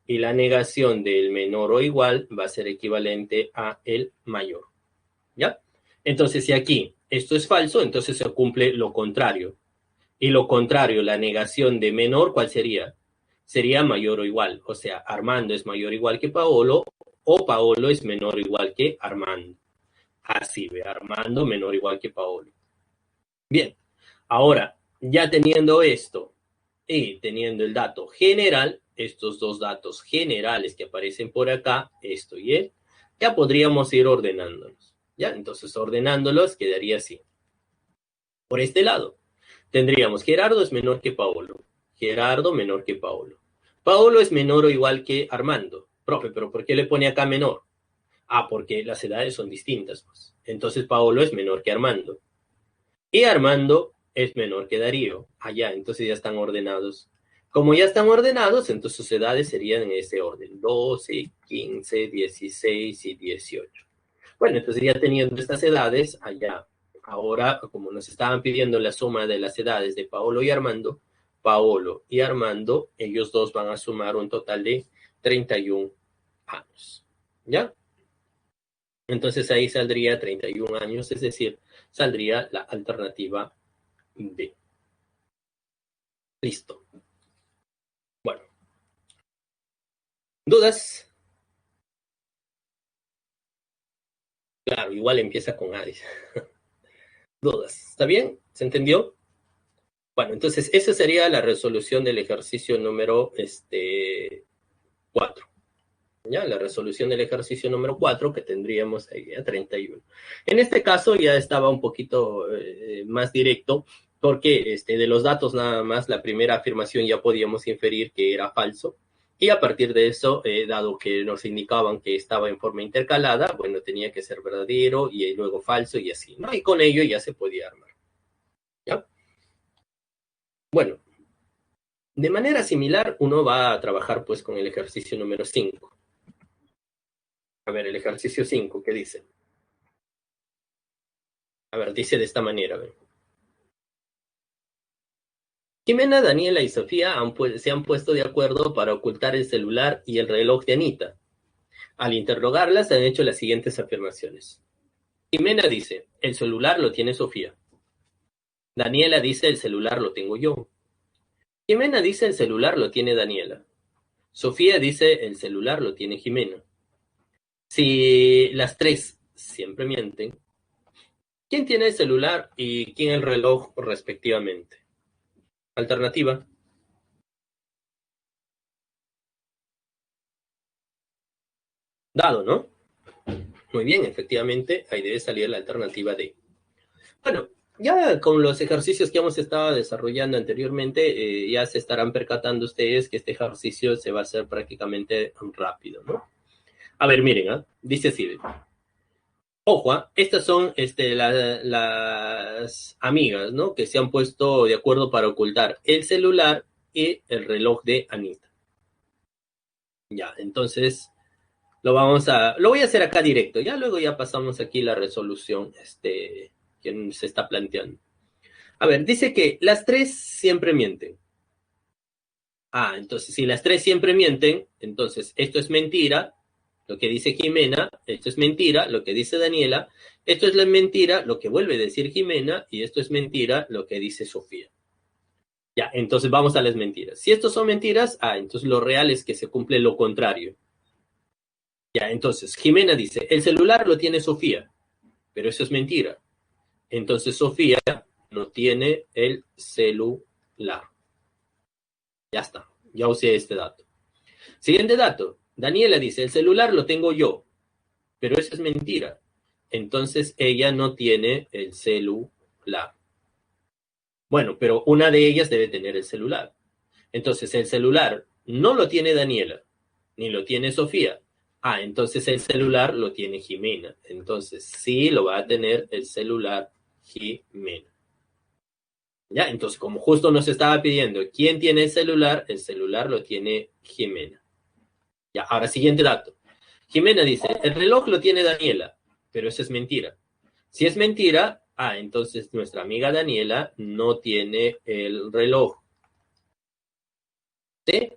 Y la negación del menor o igual va a ser equivalente a el mayor. ¿Ya? Entonces, si aquí esto es falso, entonces se cumple lo contrario. Y lo contrario, la negación de menor, ¿cuál sería? Sería mayor o igual. O sea, Armando es mayor o igual que Paolo, o Paolo es menor o igual que Armando. Así ve, Armando menor o igual que Paolo. Bien, ahora, ya teniendo esto y teniendo el dato general, estos dos datos generales que aparecen por acá, esto y él, ya podríamos ir ordenándolos. ¿Ya? Entonces, ordenándolos quedaría así. Por este lado, tendríamos Gerardo es menor que Paolo. Gerardo menor que Paolo. Paolo es menor o igual que Armando. Profe, pero ¿por qué le pone acá menor? Porque las edades son distintas, pues. Entonces Paolo es menor que Armando. Y Armando es menor que Darío. Allá, entonces ya están ordenados. Como ya están ordenados, entonces sus edades serían en ese orden. 12, 15, 16 y 18. Bueno, entonces ya teniendo estas edades, allá, ahora, como nos estaban pidiendo la suma de las edades de Paolo y Armando, ellos dos van a sumar un total de 31 años. ¿Ya? Entonces ahí saldría 31 años, es decir, saldría la alternativa B. Listo. Bueno, ¿dudas? Claro, igual empieza con A. ¿Dudas? ¿Está bien? ¿Se entendió? Bueno, entonces esa sería la resolución del ejercicio número 4. ¿Ya? La resolución del ejercicio número 4 que tendríamos ahí a 31. En este caso ya estaba un poquito más directo porque de los datos nada más la primera afirmación ya podíamos inferir que era falso y a partir de eso, dado que nos indicaban que estaba en forma intercalada, bueno, tenía que ser verdadero y luego falso y así, ¿no? Y con ello ya se podía armar. ¿Ya? Bueno, de manera similar uno va a trabajar pues con el ejercicio número 5. A ver, el ejercicio 5, ¿qué dice? A ver, dice de esta manera. A ver. Jimena, Daniela y Sofía se han puesto de acuerdo para ocultar el celular y el reloj de Anita. Al interrogarlas han hecho las siguientes afirmaciones. Jimena dice, el celular lo tiene Sofía. Daniela dice, el celular lo tengo yo. Jimena dice, el celular lo tiene Daniela. Sofía dice, el celular lo tiene Jimena. Si las tres siempre mienten, ¿quién tiene el celular y quién el reloj respectivamente? Alternativa. Dado, ¿no? Muy bien, efectivamente, ahí debe salir la alternativa D. Bueno, ya con los ejercicios que hemos estado desarrollando anteriormente, ya se estarán percatando ustedes que este ejercicio se va a hacer prácticamente rápido, ¿no? A ver, miren, dice así. Ojo, estas son las amigas, ¿no? Que se han puesto de acuerdo para ocultar el celular y el reloj de Anita. Ya, entonces lo voy a hacer acá directo. Ya luego ya pasamos aquí la resolución que se está planteando. A ver, dice que las tres siempre mienten. Ah, entonces si las tres siempre mienten, entonces esto es mentira, lo que dice Jimena, esto es mentira, lo que dice Daniela, esto es la mentira, lo que vuelve a decir Jimena, y esto es mentira, lo que dice Sofía. Ya, entonces vamos a las mentiras. Si estos son mentiras, entonces lo real es que se cumple lo contrario. Ya, entonces Jimena dice, el celular lo tiene Sofía, pero eso es mentira. Entonces Sofía no tiene el celular. Ya está, ya usé este dato. Siguiente dato. Daniela dice, el celular lo tengo yo, pero eso es mentira. Entonces ella no tiene el celular. Bueno, pero una de ellas debe tener el celular. Entonces el celular no lo tiene Daniela, ni lo tiene Sofía. Entonces el celular lo tiene Jimena. Entonces sí lo va a tener el celular Jimena. Ya, entonces como justo nos estaba pidiendo quién tiene el celular lo tiene Jimena. Ya, ahora siguiente dato. Jimena dice, el reloj lo tiene Daniela, pero eso es mentira. Si es mentira, entonces nuestra amiga Daniela no tiene el reloj. ¿Sí?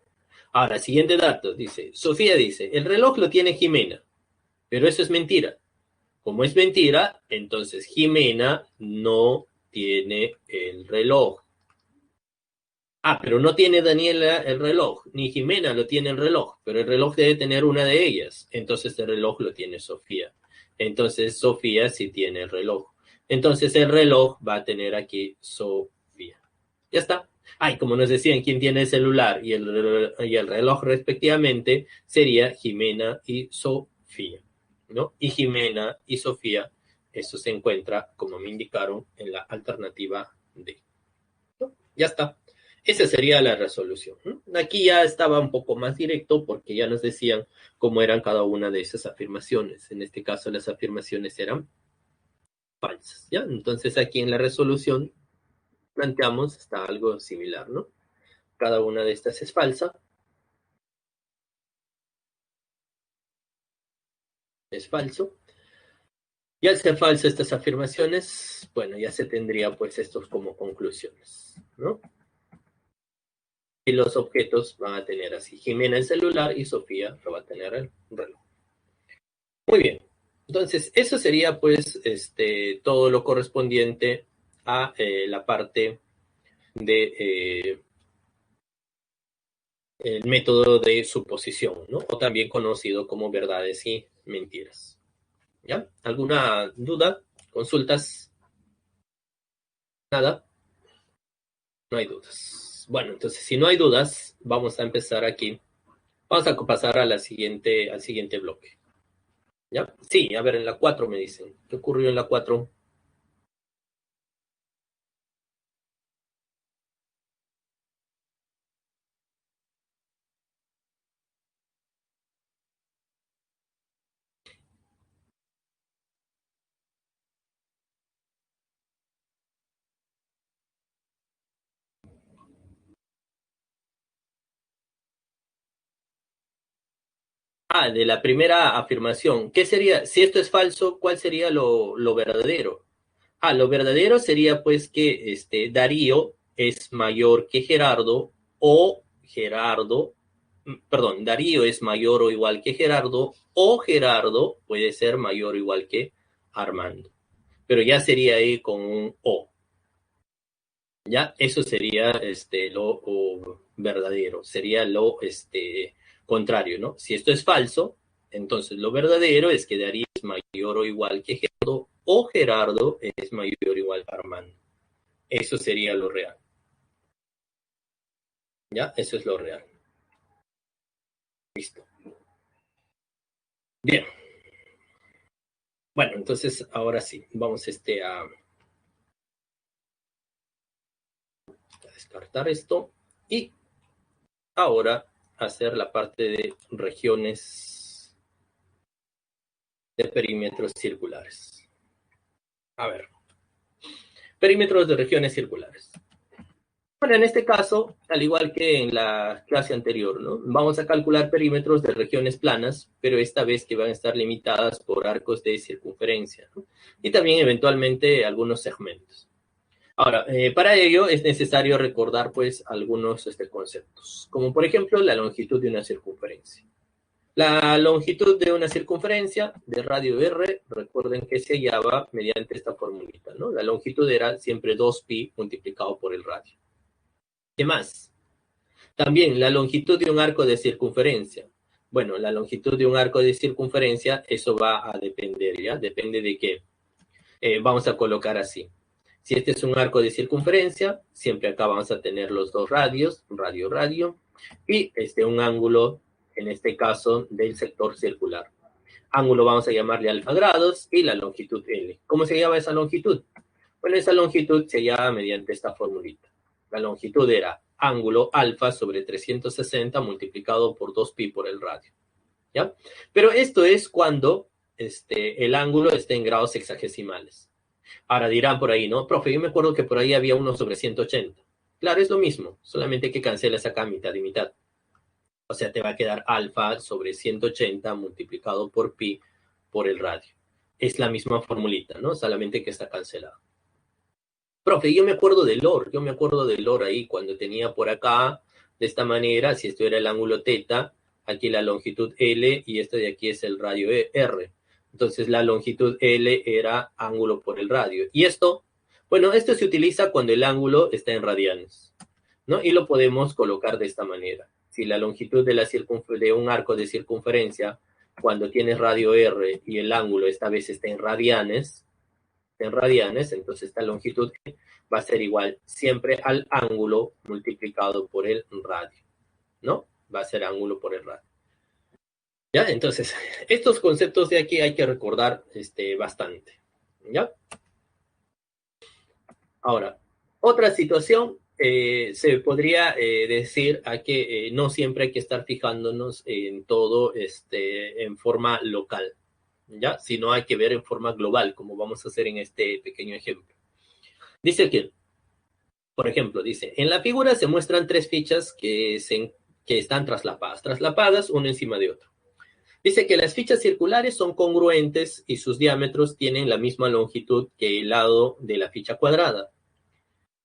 Ahora, siguiente dato, dice, Sofía dice, el reloj lo tiene Jimena, pero eso es mentira. Como es mentira, entonces Jimena no tiene el reloj. Pero no tiene Daniela el reloj, ni Jimena lo tiene el reloj, pero el reloj debe tener una de ellas. Entonces el reloj lo tiene Sofía. Entonces Sofía sí tiene el reloj. Entonces el reloj va a tener aquí Sofía. Ya está. Como nos decían, quién tiene el celular y el reloj respectivamente, sería Jimena y Sofía, ¿no? Y Jimena y Sofía, eso se encuentra, como me indicaron, en la alternativa D. ¿No? Ya está. Esa sería la resolución. Aquí ya estaba un poco más directo porque ya nos decían cómo eran cada una de esas afirmaciones. En este caso las afirmaciones eran falsas, ¿ya? Entonces aquí en la resolución planteamos está algo similar, ¿no? Cada una de estas es falsa. Es falso. Y al ser falsas estas afirmaciones, bueno, ya se tendría pues estos como conclusiones, ¿no? Y los objetos van a tener así, Jimena el celular y Sofía lo va a tener el reloj. Muy bien. Entonces, eso sería pues todo lo correspondiente a la parte de el método de suposición, ¿no? O también conocido como verdades y mentiras. ¿Ya? ¿Alguna duda? ¿Consultas? ¿Nada? No hay dudas. Bueno, entonces, si no hay dudas, vamos a empezar aquí. Vamos a pasar a al siguiente bloque. ¿Ya? Sí, a ver, en la 4 me dicen. ¿Qué ocurrió en la 4? De la primera afirmación. ¿Qué sería? Si esto es falso, ¿cuál sería lo verdadero? Lo verdadero sería pues que Darío es mayor que Gerardo o Darío es mayor o igual que Gerardo o Gerardo puede ser mayor o igual que Armando. Pero ya sería ahí con un O. Ya, eso sería lo verdadero, sería lo contrario, ¿no? Si esto es falso, entonces lo verdadero es que Darío es mayor o igual que Gerardo o Gerardo es mayor o igual que Armando. Eso sería lo real. ¿Ya? Eso es lo real. Listo. Bien. Bueno, entonces ahora sí, vamos a descartar esto y ahora hacer la parte de regiones de perímetros circulares. A ver, perímetros de regiones circulares. Bueno, en este caso, al igual que en la clase anterior, ¿no? Vamos a calcular perímetros de regiones planas, pero esta vez que van a estar limitadas por arcos de circunferencia, ¿no? Y también eventualmente algunos segmentos. Ahora, para ello es necesario recordar pues algunos conceptos, como por ejemplo la longitud de una circunferencia. La longitud de una circunferencia de radio R, recuerden que se hallaba mediante esta formulita, ¿no? La longitud era siempre 2pi multiplicado por el radio. ¿Qué más? También la longitud de un arco de circunferencia. Bueno, la longitud de un arco de circunferencia, eso va a depender, ¿ya? Depende de qué. Vamos a colocar así. Si este es un arco de circunferencia, siempre acá vamos a tener los dos radios, radio, radio, y un ángulo, en este caso, del sector circular. Ángulo vamos a llamarle alfa grados y la longitud L. ¿Cómo se llama esa longitud? Bueno, esa longitud se llama mediante esta formulita. La longitud era ángulo alfa sobre 360 multiplicado por 2pi por el radio. ¿Ya? Pero esto es cuando el ángulo esté en grados sexagesimales. Ahora dirán por ahí, ¿no? Profe, yo me acuerdo que por ahí había 1 sobre 180. Claro, es lo mismo, solamente que cancelas acá mitad y mitad. O sea, te va a quedar alfa sobre 180 multiplicado por pi por el radio. Es la misma formulita, ¿no? Solamente que está cancelado. Profe, yo me acuerdo del LOR ahí, cuando tenía por acá, de esta manera, si esto era el ángulo teta, aquí la longitud L, y esto de aquí es el radio R. Entonces la longitud L era ángulo por el radio. Y esto, bueno, esto se utiliza cuando el ángulo está en radianes, ¿no? Y lo podemos colocar de esta manera. Si la longitud de un arco de circunferencia, cuando tienes radio R y el ángulo esta vez está en radianes, entonces esta longitud va a ser igual siempre al ángulo multiplicado por el radio, ¿no? Va a ser ángulo por el radio. ¿Ya? Entonces, estos conceptos de aquí hay que recordar bastante, ¿ya? Ahora, otra situación, se podría decir a que no siempre hay que estar fijándonos en todo en forma local, ¿ya? Sino hay que ver en forma global, como vamos a hacer en este pequeño ejemplo. Dice aquí, por ejemplo, dice, en la figura se muestran 3 fichas que están traslapadas uno encima de otro. Dice que las fichas circulares son congruentes y sus diámetros tienen la misma longitud que el lado de la ficha cuadrada.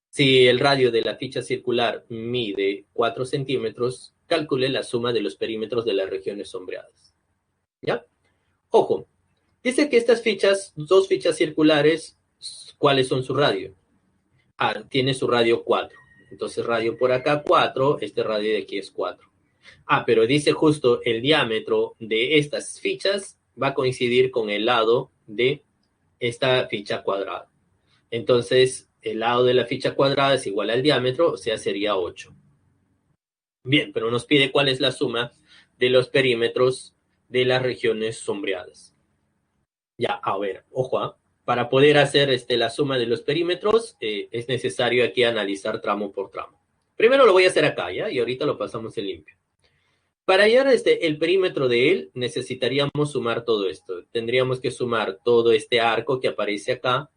Si el radio de la ficha circular mide 4 centímetros, calcule la suma de los perímetros de las regiones sombreadas. ¿Ya? Ojo, dice que estas fichas, 2 fichas circulares, ¿cuáles son su radio? Tiene su radio 4. Entonces radio por acá 4, este radio de aquí es 4. Pero dice justo el diámetro de estas fichas va a coincidir con el lado de esta ficha cuadrada. Entonces, el lado de la ficha cuadrada es igual al diámetro, o sea, sería 8. Bien, pero nos pide cuál es la suma de los perímetros de las regiones sombreadas. Ya, a ver, ojo, para poder hacer la suma de los perímetros, es necesario aquí analizar tramo por tramo. Primero lo voy a hacer acá, ¿ya? Y ahorita lo pasamos en limpio. Para hallar el perímetro de él, necesitaríamos sumar todo esto. Tendríamos que sumar todo este arco que aparece acá,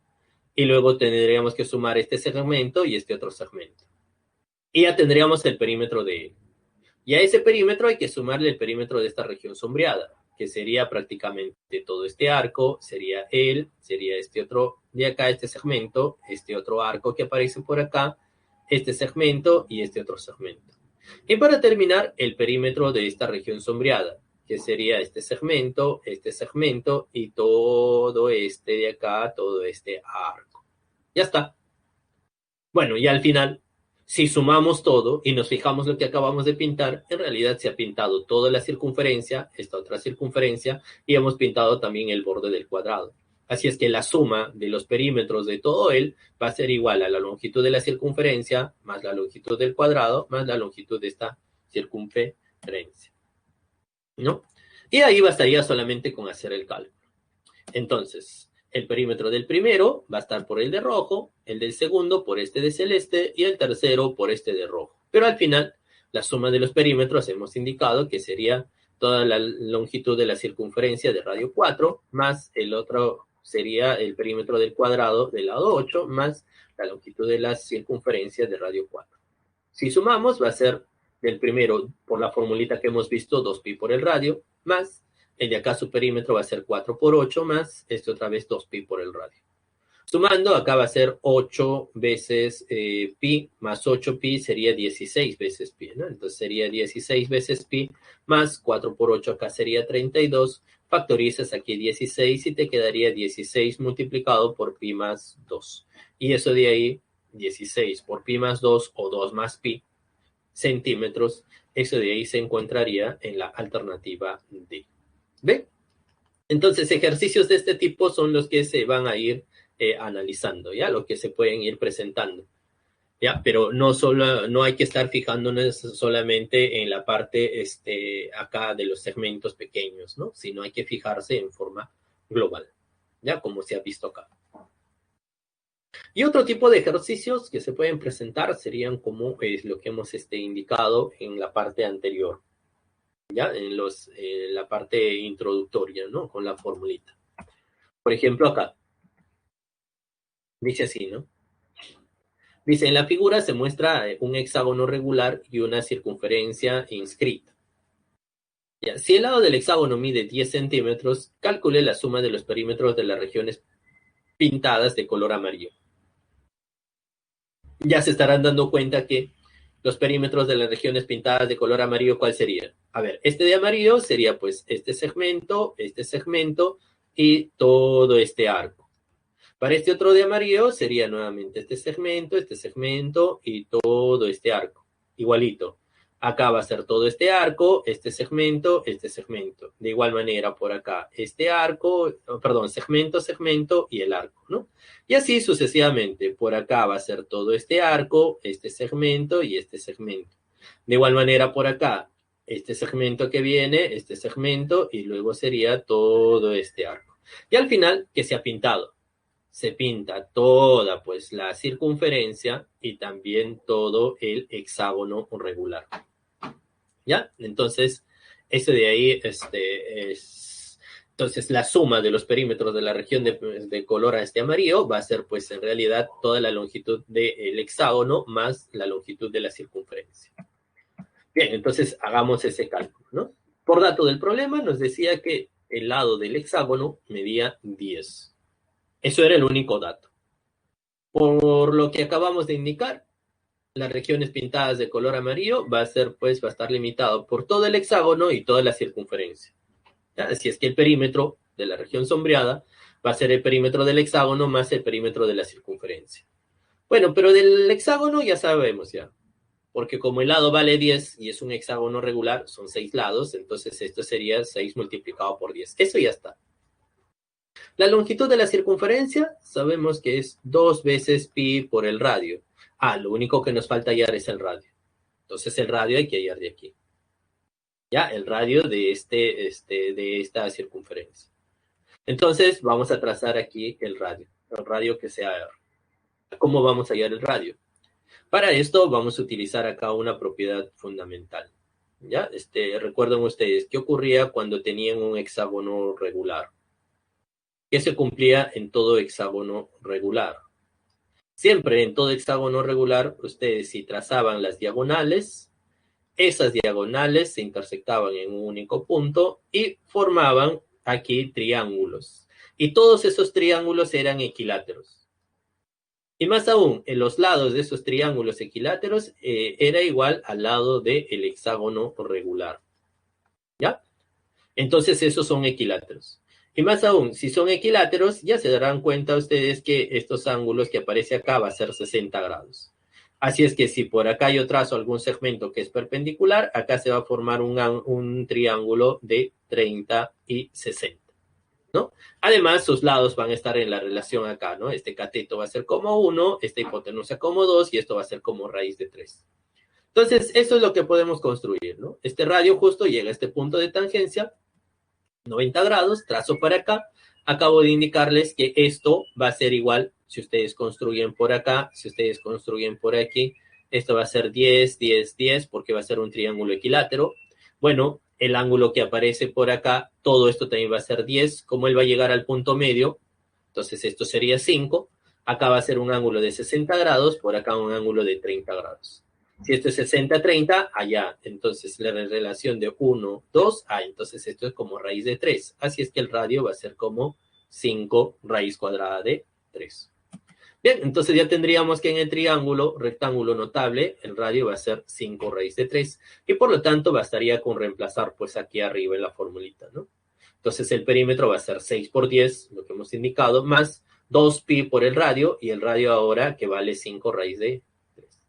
y luego tendríamos que sumar este segmento y este otro segmento. Y ya tendríamos el perímetro de él. Y a ese perímetro hay que sumarle el perímetro de esta región sombreada, que sería prácticamente todo este arco, sería él, sería este otro de acá, este segmento, este otro arco que aparece por acá, este segmento y este otro segmento. Y para terminar, el perímetro de esta región sombreada, que sería este segmento y todo este de acá, todo este arco. Ya está. Bueno, y al final, si sumamos todo y nos fijamos lo que acabamos de pintar, en realidad se ha pintado toda la circunferencia, esta otra circunferencia, y hemos pintado también el borde del cuadrado. Así es que la suma de los perímetros de todo él va a ser igual a la longitud de la circunferencia más la longitud del cuadrado más la longitud de esta circunferencia, ¿no? Y ahí bastaría solamente con hacer el cálculo. Entonces, el perímetro del primero va a estar por el de rojo, el del segundo por este de celeste y el tercero por este de rojo. Pero al final, la suma de los perímetros hemos indicado que sería toda la longitud de la circunferencia de radio 4 más el otro sería el perímetro del cuadrado del lado 8 más la longitud de la circunferencia de radio 4. Si sumamos, va a ser del primero, por la formulita que hemos visto, 2pi por el radio, más el de acá su perímetro va a ser 4 por 8, más este otra vez 2pi por el radio. Sumando, acá va a ser 8 veces pi más 8pi sería 16 veces pi, ¿no? Entonces sería 16 veces pi más 4 por 8 acá sería 32. Factorizas aquí 16 y te quedaría 16 multiplicado por pi más 2. Y eso de ahí, 16 por pi más 2 o 2 más pi centímetros, eso de ahí se encontraría en la alternativa D. ¿Ve? Entonces, ejercicios de este tipo son los que se van a ir analizando, ¿ya? Lo que se pueden ir presentando, ¿ya? Pero no hay que estar fijándonos solamente en la parte acá de los segmentos pequeños, ¿no? Sino hay que fijarse en forma global, ¿ya? Como se ha visto acá. Y otro tipo de ejercicios que se pueden presentar serían como lo que hemos indicado en la parte anterior, ¿ya? En la parte introductoria, ¿no? Con la formulita. Por ejemplo, acá. Dice así, ¿no? Dice, en la figura se muestra un hexágono regular y una circunferencia inscrita. Ya, si el lado del hexágono mide 10 centímetros, calcule la suma de los perímetros de las regiones pintadas de color amarillo. Ya se estarán dando cuenta que los perímetros de las regiones pintadas de color amarillo, ¿cuál sería? A ver, este de amarillo sería pues este segmento y todo este arco. Para este otro de amarillo sería nuevamente este segmento y todo este arco. Igualito. Acá va a ser todo este arco, este segmento. De igual manera por acá este arco, perdón, segmento y el arco, ¿no? Y así sucesivamente. Por acá va a ser todo este arco, este segmento y este segmento. De igual manera por acá, este segmento que viene, este segmento y luego sería todo este arco. Y al final, que se ha pintado. Se pinta toda pues la circunferencia y también todo el hexágono regular. ¿Ya? Entonces, eso de ahí es... Entonces, la suma de los perímetros de la región de color a este amarillo va a ser pues en realidad toda la longitud del hexágono más la longitud de la circunferencia. Bien, entonces hagamos ese cálculo, ¿no? Por dato del problema nos decía que el lado del hexágono medía 10. Eso era el único dato. Por lo que acabamos de indicar, las regiones pintadas de color amarillo va a estar limitado por todo el hexágono y toda la circunferencia. ¿Ya? Así es que el perímetro de la región sombreada va a ser el perímetro del hexágono más el perímetro de la circunferencia. Bueno, pero del hexágono ya sabemos ya, porque como el lado vale 10 y es un hexágono regular, son 6 lados, entonces esto sería 6 multiplicado por 10. Eso ya está. La longitud de la circunferencia sabemos que es 2 veces pi por el radio. Lo único que nos falta hallar es el radio. Entonces el radio hay que hallar de aquí. Ya, el radio de esta circunferencia. Entonces vamos a trazar aquí el radio que sea R. ¿Cómo vamos a hallar el radio? Para esto vamos a utilizar acá una propiedad fundamental. ¿Ya? Recuerden ustedes, ¿qué ocurría cuando tenían un hexágono regular? ¿Qué se cumplía en todo hexágono regular? Siempre en todo hexágono regular, ustedes si trazaban las diagonales, esas diagonales se intersectaban en un único punto y formaban aquí triángulos. Y todos esos triángulos eran equiláteros. Y más aún, en los lados de esos triángulos equiláteros era igual al lado del hexágono regular. ¿Ya? Entonces esos son equiláteros. Y más aún, si son equiláteros, ya se darán cuenta ustedes que estos ángulos que aparece acá va a ser 60 grados. Así es que si por acá yo trazo algún segmento que es perpendicular, acá se va a formar un triángulo de 30 y 60, ¿no? Además, sus lados van a estar en la relación acá, ¿no? Este cateto va a ser como 1, esta hipotenusa como 2 y esto va a ser como raíz de 3. Entonces, eso es lo que podemos construir, ¿no? Este radio justo llega a este punto de tangencia, 90 grados, trazo para acá. Acabo de indicarles que esto va a ser igual si ustedes construyen por acá, si ustedes construyen por aquí. Esto va a ser 10, 10, 10, porque va a ser un triángulo equilátero. Bueno, el ángulo que aparece por acá, todo esto también va a ser 10. Como él va a llegar al punto medio, entonces esto sería 5. Acá va a ser un ángulo de 60 grados, por acá un ángulo de 30 grados. Si esto es 60-30, allá. Entonces la relación de 1, 2, entonces esto es como raíz de 3. Así es que el radio va a ser como 5 raíz cuadrada de 3. Bien, entonces ya tendríamos que en el triángulo rectángulo notable, el radio va a ser 5 raíz de 3. Y por lo tanto bastaría con reemplazar pues aquí arriba en la formulita, ¿no? Entonces el perímetro va a ser 6 por 10, lo que hemos indicado, más 2pi por el radio, y el radio ahora que vale 5 raíz de 3.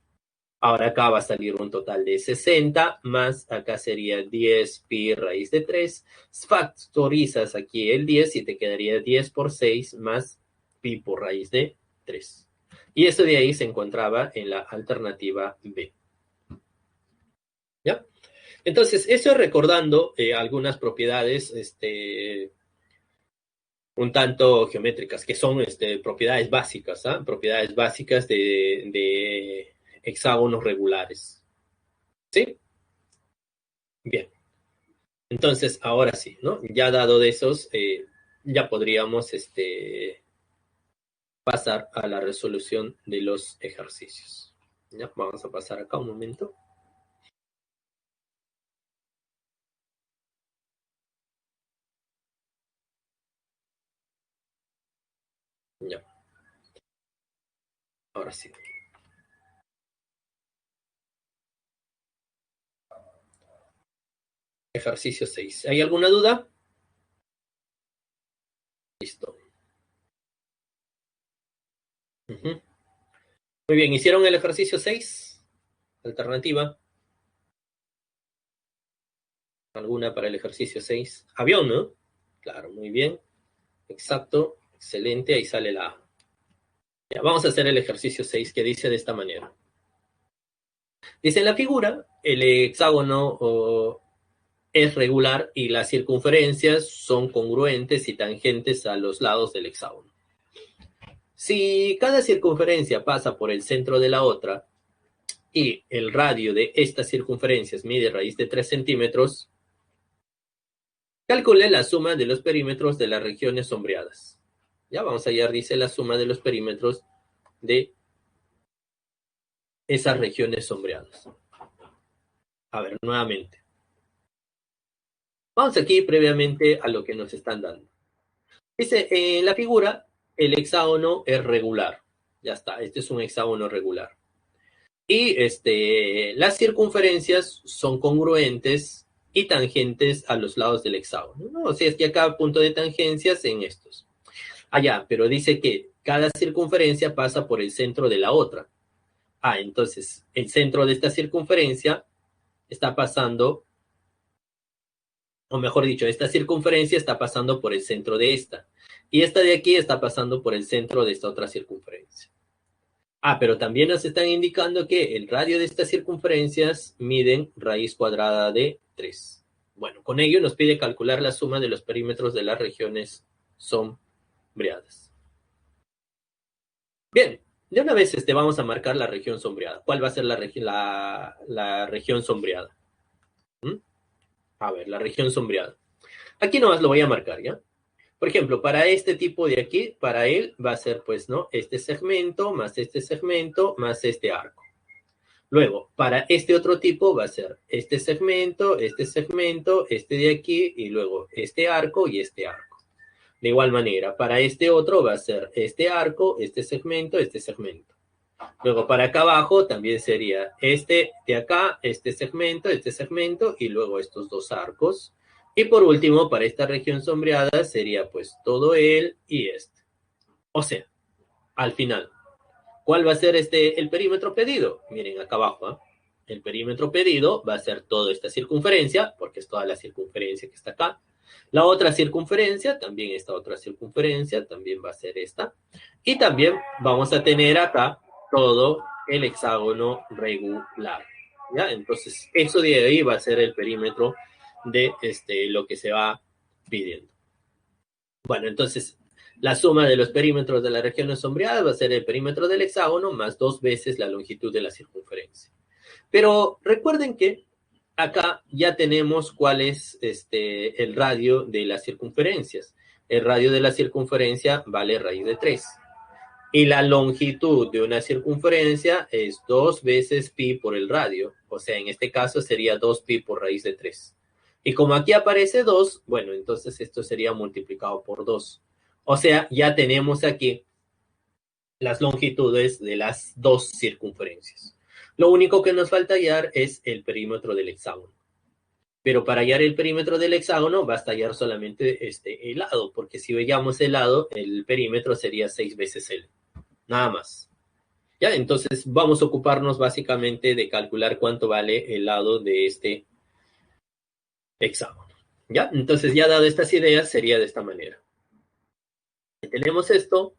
Ahora acá va a salir un total de 60, más acá sería 10pi raíz de 3. Factorizas aquí el 10 y te quedaría 10 por 6 más pi por raíz de 3. Y eso de ahí se encontraba en la alternativa B. ¿Ya? Entonces, eso recordando algunas propiedades un tanto geométricas, que son propiedades básicas, ¿ah? Propiedades básicas de hexágonos regulares. ¿Sí? Bien. Entonces, ahora sí, ¿no? Ya dado de esos, ya podríamos pasar a la resolución de los ejercicios. ¿Ya? Vamos a pasar acá un momento. Ya. Ahora sí. Ejercicio 6. ¿Hay alguna duda? Listo. Uh-huh. Muy bien, ¿hicieron el ejercicio 6? Alternativa. ¿Alguna para el ejercicio 6? Avión, ¿no? Claro, muy bien. Exacto, excelente, ahí sale la A. Ya, vamos a hacer el ejercicio 6 que dice de esta manera. Dice en la figura, el hexágono es regular y las circunferencias son congruentes y tangentes a los lados del hexágono. Si cada circunferencia pasa por el centro de la otra y el radio de estas circunferencias mide raíz de 3 centímetros, calcule la suma de los perímetros de las regiones sombreadas. Ya vamos allá, dice la suma de los perímetros de esas regiones sombreadas. A ver, nuevamente. Vamos aquí previamente a lo que nos están dando. Dice, en la figura, el hexágono es regular. Ya está, este es un hexágono regular. Y las circunferencias son congruentes y tangentes a los lados del hexágono, ¿no? O sea, es que acá punto de tangencias en estos. Allá, pero dice que cada circunferencia pasa por el centro de la otra. Entonces, el centro de esta circunferencia está pasando, o mejor dicho, esta circunferencia está pasando por el centro de esta. Y esta de aquí está pasando por el centro de esta otra circunferencia. Pero también nos están indicando que el radio de estas circunferencias miden raíz cuadrada de 3. Bueno, con ello nos pide calcular la suma de los perímetros de las regiones sombreadas. Bien, de una vez vamos a marcar la región sombreada. ¿Cuál va a ser la región sombreada? A ver, la región sombreada. Aquí nomás lo voy a marcar, ¿ya? Por ejemplo, para este tipo de aquí, para él va a ser, pues, ¿no? Este segmento, más este arco. Luego, para este otro tipo va a ser este segmento, este de aquí, y luego este arco y este arco. De igual manera, para este otro va a ser este arco, este segmento. Luego, para acá abajo también sería este de acá, este segmento, y luego estos dos arcos. Y por último, para esta región sombreada sería pues todo él y este. O sea, al final, ¿cuál va a ser el perímetro pedido? Miren acá abajo, ¿eh? El perímetro pedido va a ser toda esta circunferencia, porque es toda la circunferencia que está acá. La otra circunferencia, también esta otra circunferencia, también va a ser esta. Y también vamos a tener acá todo el hexágono regular. ¿Ya? Entonces, eso de ahí va a ser el perímetro de lo que se va pidiendo. Bueno, entonces, la suma de los perímetros de las regiones sombreadas va a ser el perímetro del hexágono más 2 veces la longitud de la circunferencia. Pero recuerden que acá ya tenemos cuál es el radio de las circunferencias. El radio de la circunferencia vale raíz de 3. Y la longitud de una circunferencia es 2 veces pi por el radio. O sea, en este caso sería 2 pi por raíz de 3. Y como aquí aparece 2, bueno, entonces esto sería multiplicado por 2. O sea, ya tenemos aquí las longitudes de las dos circunferencias. Lo único que nos falta hallar es el perímetro del hexágono. Pero para hallar el perímetro del hexágono basta hallar solamente el lado, porque si veíamos el lado, el perímetro sería 6 veces L. Nada más. ¿Ya? Entonces vamos a ocuparnos básicamente de calcular cuánto vale el lado de este hexágono. ¿Ya? Entonces ya dado estas ideas sería de esta manera. Tenemos esto.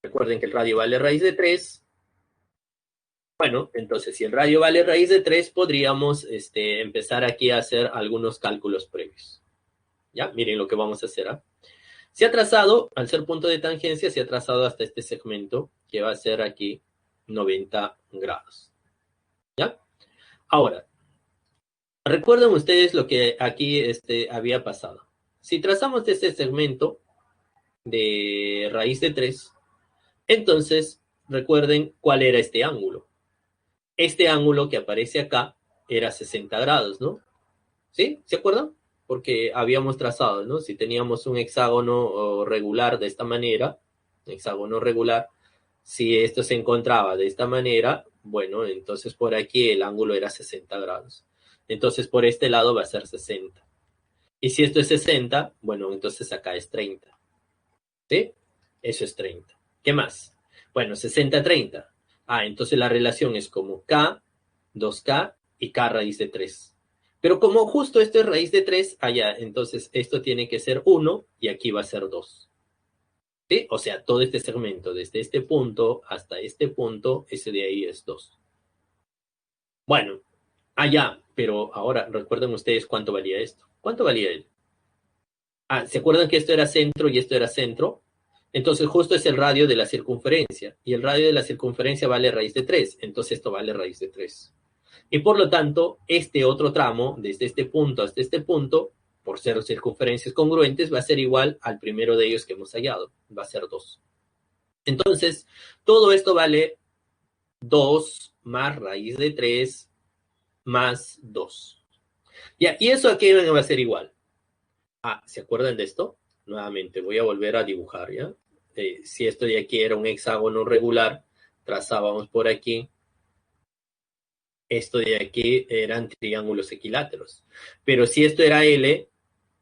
Recuerden que el radio vale raíz de 3. Bueno, entonces si el radio vale raíz de 3, podríamos empezar aquí a hacer algunos cálculos previos. ¿Ya? Miren lo que vamos a hacer. ¿Ah? Se ha trazado, al ser punto de tangencia, se ha trazado hasta este segmento, que va a ser aquí 90 grados. ¿Ya? Ahora, recuerden ustedes lo que aquí había pasado. Si trazamos este segmento de raíz de 3, entonces recuerden cuál era este ángulo. Este ángulo que aparece acá era 60 grados, ¿no? ¿Sí? ¿Se acuerdan? Porque habíamos trazado, ¿no? Si teníamos un hexágono regular de esta manera, hexágono regular, si esto se encontraba de esta manera, bueno, entonces por aquí el ángulo era 60 grados. Entonces por este lado va a ser 60. Y si esto es 60, bueno, entonces acá es 30. ¿Sí? Eso es 30. ¿Qué más? Bueno, 60, 30. Ah, entonces la relación es como K, 2K y K raíz de 3. Pero como justo esto es raíz de 3, allá, entonces esto tiene que ser 1 y aquí va a ser 2. ¿Sí? O sea, todo este segmento, desde este punto hasta este punto, ese de ahí es 2. Bueno, allá, pero ahora recuerden ustedes cuánto valía esto. ¿Cuánto valía él? Ah, ¿se acuerdan que esto era centro y esto era centro? Entonces justo es el radio de la circunferencia. Y el radio de la circunferencia vale raíz de 3. Entonces esto vale raíz de 3. Y por lo tanto, este otro tramo, desde este punto hasta este punto, por ser circunferencias congruentes, va a ser igual al primero de ellos que hemos hallado. Va a ser 2. Entonces, todo esto vale 2 más raíz de 3 más 2. Ya, ¿y eso aquí va a ser igual? Ah, ¿se acuerdan de esto? Nuevamente, voy a volver a dibujar, ¿ya? Si esto de aquí era un hexágono regular, trazábamos por aquí. Esto de aquí eran triángulos equiláteros. Pero si esto era L,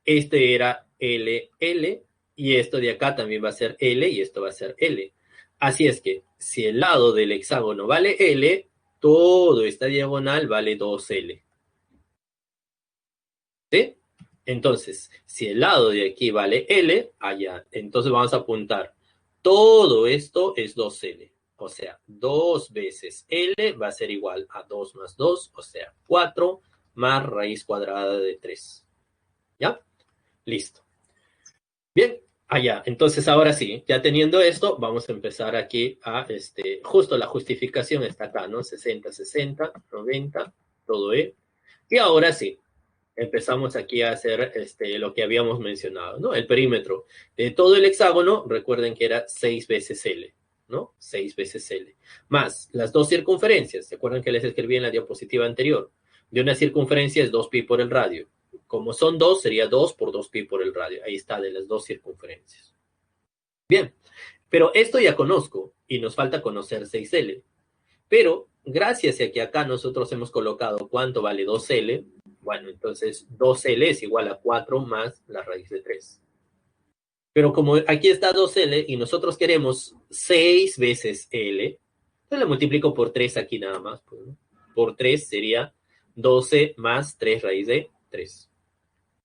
este era L, L, y esto de acá también va a ser L, y esto va a ser L. Así es que, si el lado del hexágono vale L, todo esta diagonal vale 2L. ¿Sí? Entonces, si el lado de aquí vale L, allá, entonces vamos a apuntar. Todo esto es 2L. O sea, 2 veces L va a ser igual a 2 más 2, o sea, 4 más raíz cuadrada de 3. ¿Ya? Listo. Bien, allá. Entonces, ahora sí, ya teniendo esto, vamos a empezar aquí a, justo la justificación está acá, ¿no? 60, 60, 90, todo E. Y ahora sí, empezamos aquí a hacer lo que habíamos mencionado, ¿no? El perímetro de todo el hexágono, recuerden que era 6 veces L, ¿no? 6 veces L. Más las dos circunferencias, ¿se acuerdan que les escribí en la diapositiva anterior? De una circunferencia es 2 pi por el radio. Como son 2, sería 2 por 2 pi por el radio. Ahí está, de las dos circunferencias. Bien, pero esto ya conozco y nos falta conocer 6L. Pero gracias a que acá nosotros hemos colocado cuánto vale 2L, bueno, entonces 2L es igual a 4 más la raíz de 3. Pero como aquí está 2L y nosotros queremos 6 veces L, entonces le multiplico por 3 aquí nada más. Pues, ¿no? Por 3 sería 12 más 3 raíz de 3.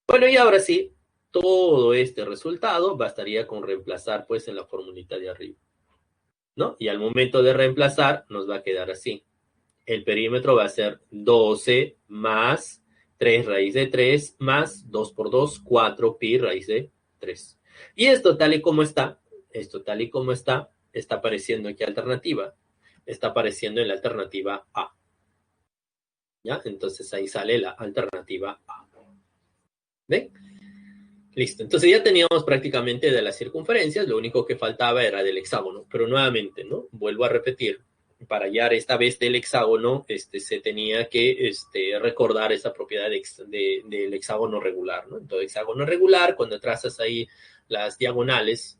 Bueno, y ahora sí, todo este resultado bastaría con reemplazar pues en la formulita de arriba, ¿no? Y al momento de reemplazar nos va a quedar así. El perímetro va a ser 12 más 3 raíz de 3 más 2 por 2, 4 pi raíz de 3. Y esto tal y como está, está apareciendo aquí alternativa. Está apareciendo en la alternativa A. ¿Ya? Entonces ahí sale la alternativa A. ¿Ven? Listo, entonces ya teníamos prácticamente de las circunferencias, lo único que faltaba era del hexágono, pero nuevamente, ¿no? Vuelvo a repetir, para hallar esta vez del hexágono, se tenía que recordar esa propiedad del hexágono regular, ¿no? Entonces, hexágono regular, cuando trazas ahí las diagonales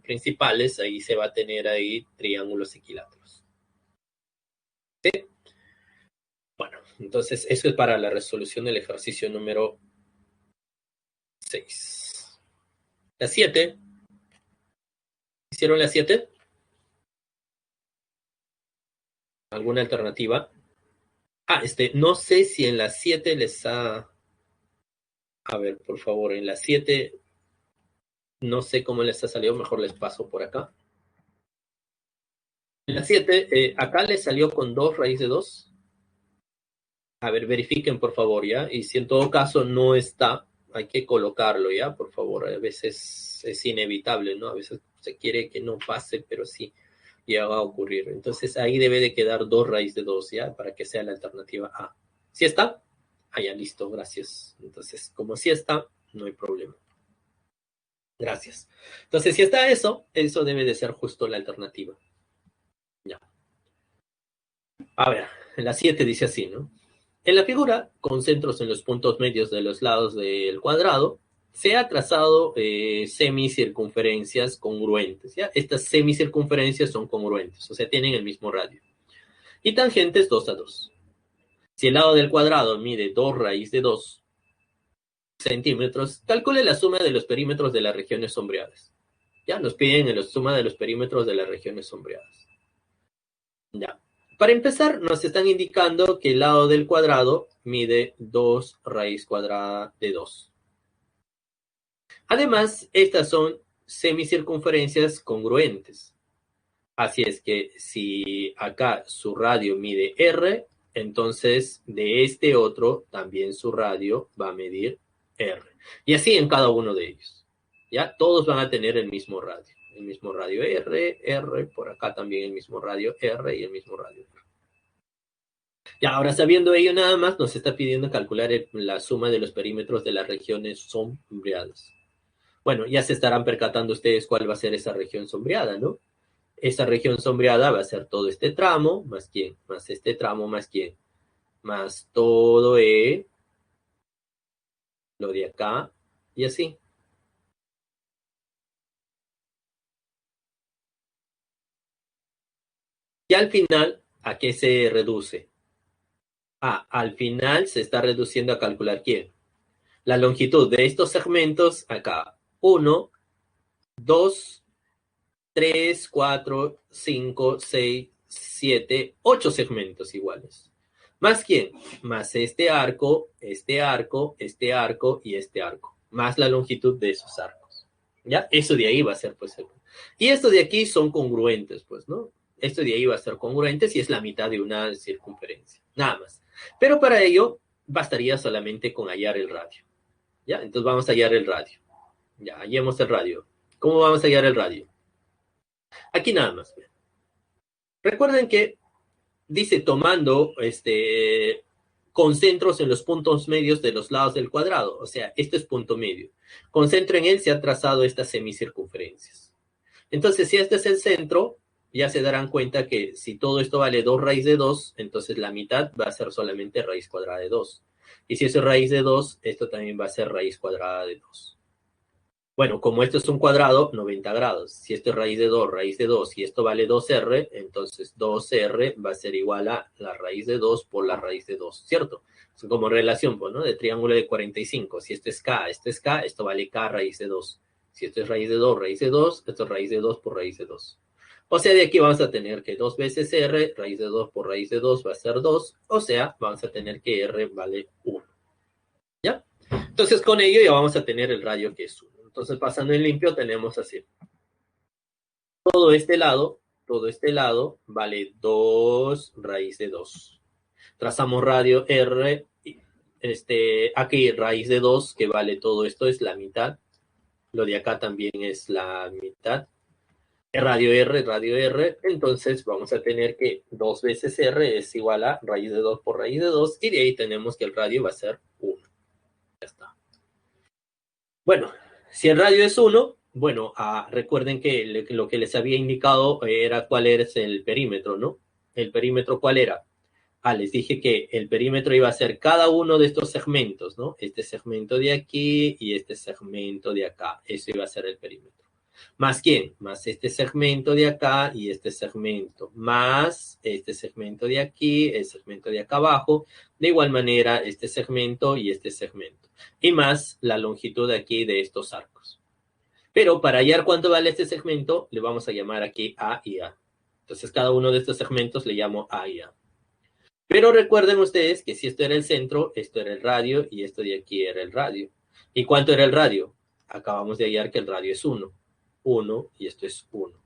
principales, ahí se va a tener ahí triángulos equiláteros. ¿Sí? Bueno, entonces eso es para la resolución del ejercicio número 6. La 7. ¿Hicieron la 7? ¿Alguna alternativa? No sé si en las 7 les ha... A ver, por favor, en las 7 no sé cómo les ha salido, mejor les paso por acá. En las 7, acá les salió con 2 raíz de 2. A ver, verifiquen por favor, ¿ya? Y si en todo caso no está, hay que colocarlo, ¿ya? Por favor, a veces es inevitable, ¿no? A veces se quiere que no pase, pero sí llega a ocurrir. Entonces ahí debe de quedar 2 raíz de 2, ¿ya? Para que sea la alternativa A. ¿Sí está? Ya, listo, gracias. Entonces, como sí está, no hay problema. Gracias. Entonces, si está eso debe de ser justo la alternativa. Ya. A ver, en la 7 dice así, ¿no? En la figura, con centros en los puntos medios de los lados del cuadrado, se ha trazado semicircunferencias congruentes, ¿ya? Estas semicircunferencias son congruentes, o sea, tienen el mismo radio. Y tangentes 2 a 2. Si el lado del cuadrado mide 2 raíz de 2 centímetros, calcule la suma de los perímetros de las regiones sombreadas. Ya nos piden la suma de los perímetros de las regiones sombreadas. Ya. Para empezar, nos están indicando que el lado del cuadrado mide 2 raíz cuadrada de 2. Además, estas son semicircunferencias congruentes. Así es que si acá su radio mide R, entonces de este otro también su radio va a medir R. Y así en cada uno de ellos. ¿Ya? Todos van a tener el mismo radio. El mismo radio R, por acá también el mismo radio R y el mismo radio R. Ya, ahora sabiendo ello nada más, nos está pidiendo calcular la suma de los perímetros de las regiones sombreadas. Bueno, ya se estarán percatando ustedes cuál va a ser esa región sombreada, ¿no? Esa región sombreada va a ser todo este tramo, más quién, más este tramo, más quién, más todo lo de acá, y así. Y al final, ¿a qué se reduce? Al final se está reduciendo a calcular quién. La longitud de estos segmentos acá. 1, 2, 3, 4, 5, 6, 7, 8 segmentos iguales. ¿Más quién? Más este arco, este arco, este arco y este arco. Más la longitud de esos arcos. ¿Ya? Eso de ahí va a ser, pues, y estos de aquí son congruentes, pues, ¿no? Esto de ahí va a ser congruente si es la mitad de una circunferencia. Nada más. Pero para ello, bastaría solamente con hallar el radio. ¿Ya? Entonces vamos a hallar el radio. Ya, hallemos el radio. ¿Cómo vamos a hallar el radio? Aquí nada más. Recuerden que dice tomando concentros en los puntos medios de los lados del cuadrado. O sea, este es punto medio. Concentro en él se ha trazado estas semicircunferencias. Entonces, si este es el centro, ya se darán cuenta que si todo esto vale 2 raíz de 2, entonces la mitad va a ser solamente raíz cuadrada de 2. Y si eso es raíz de 2, esto también va a ser raíz cuadrada de 2. Bueno, como esto es un cuadrado, 90 grados. Si esto es raíz de 2 y esto vale 2R, entonces 2R va a ser igual a la raíz de 2 por la raíz de 2, ¿cierto? Es como relación, pues, ¿no? De triángulo de 45. Si esto es K, esto vale K raíz de 2. Si esto es raíz de 2, esto es raíz de 2 por raíz de 2. O sea, de aquí vamos a tener que 2 veces R, raíz de 2 por raíz de 2 va a ser 2. O sea, vamos a tener que R vale 1. ¿Ya? Entonces, con ello ya vamos a tener el radio que es 1. Entonces, pasando en limpio, tenemos así. Todo este lado vale 2 raíz de 2. Trazamos radio R, aquí raíz de 2, que vale todo esto, es la mitad. Lo de acá también es la mitad. Radio R, entonces vamos a tener que 2 veces R es igual a raíz de 2 por raíz de 2, y de ahí tenemos que el radio va a ser 1. Ya está. Bueno, Si el radio es 1, bueno, recuerden que lo que les había indicado era cuál es el perímetro, ¿no? ¿El perímetro cuál era? Les dije que el perímetro iba a ser cada uno de estos segmentos, ¿no? Este segmento de aquí y este segmento de acá. Eso iba a ser el perímetro. ¿Más quién? Más este segmento de acá y este segmento. Más este segmento de aquí, el segmento de acá abajo. De igual manera, este segmento y este segmento. Y más la longitud de aquí de estos arcos. Pero para hallar cuánto vale este segmento, le vamos a llamar aquí A y A. Entonces, cada uno de estos segmentos le llamo A y A. Pero recuerden ustedes que si esto era el centro, esto era el radio y esto de aquí era el radio. ¿Y cuánto era el radio? Acabamos de hallar que el radio es 1. 1 y esto es 1.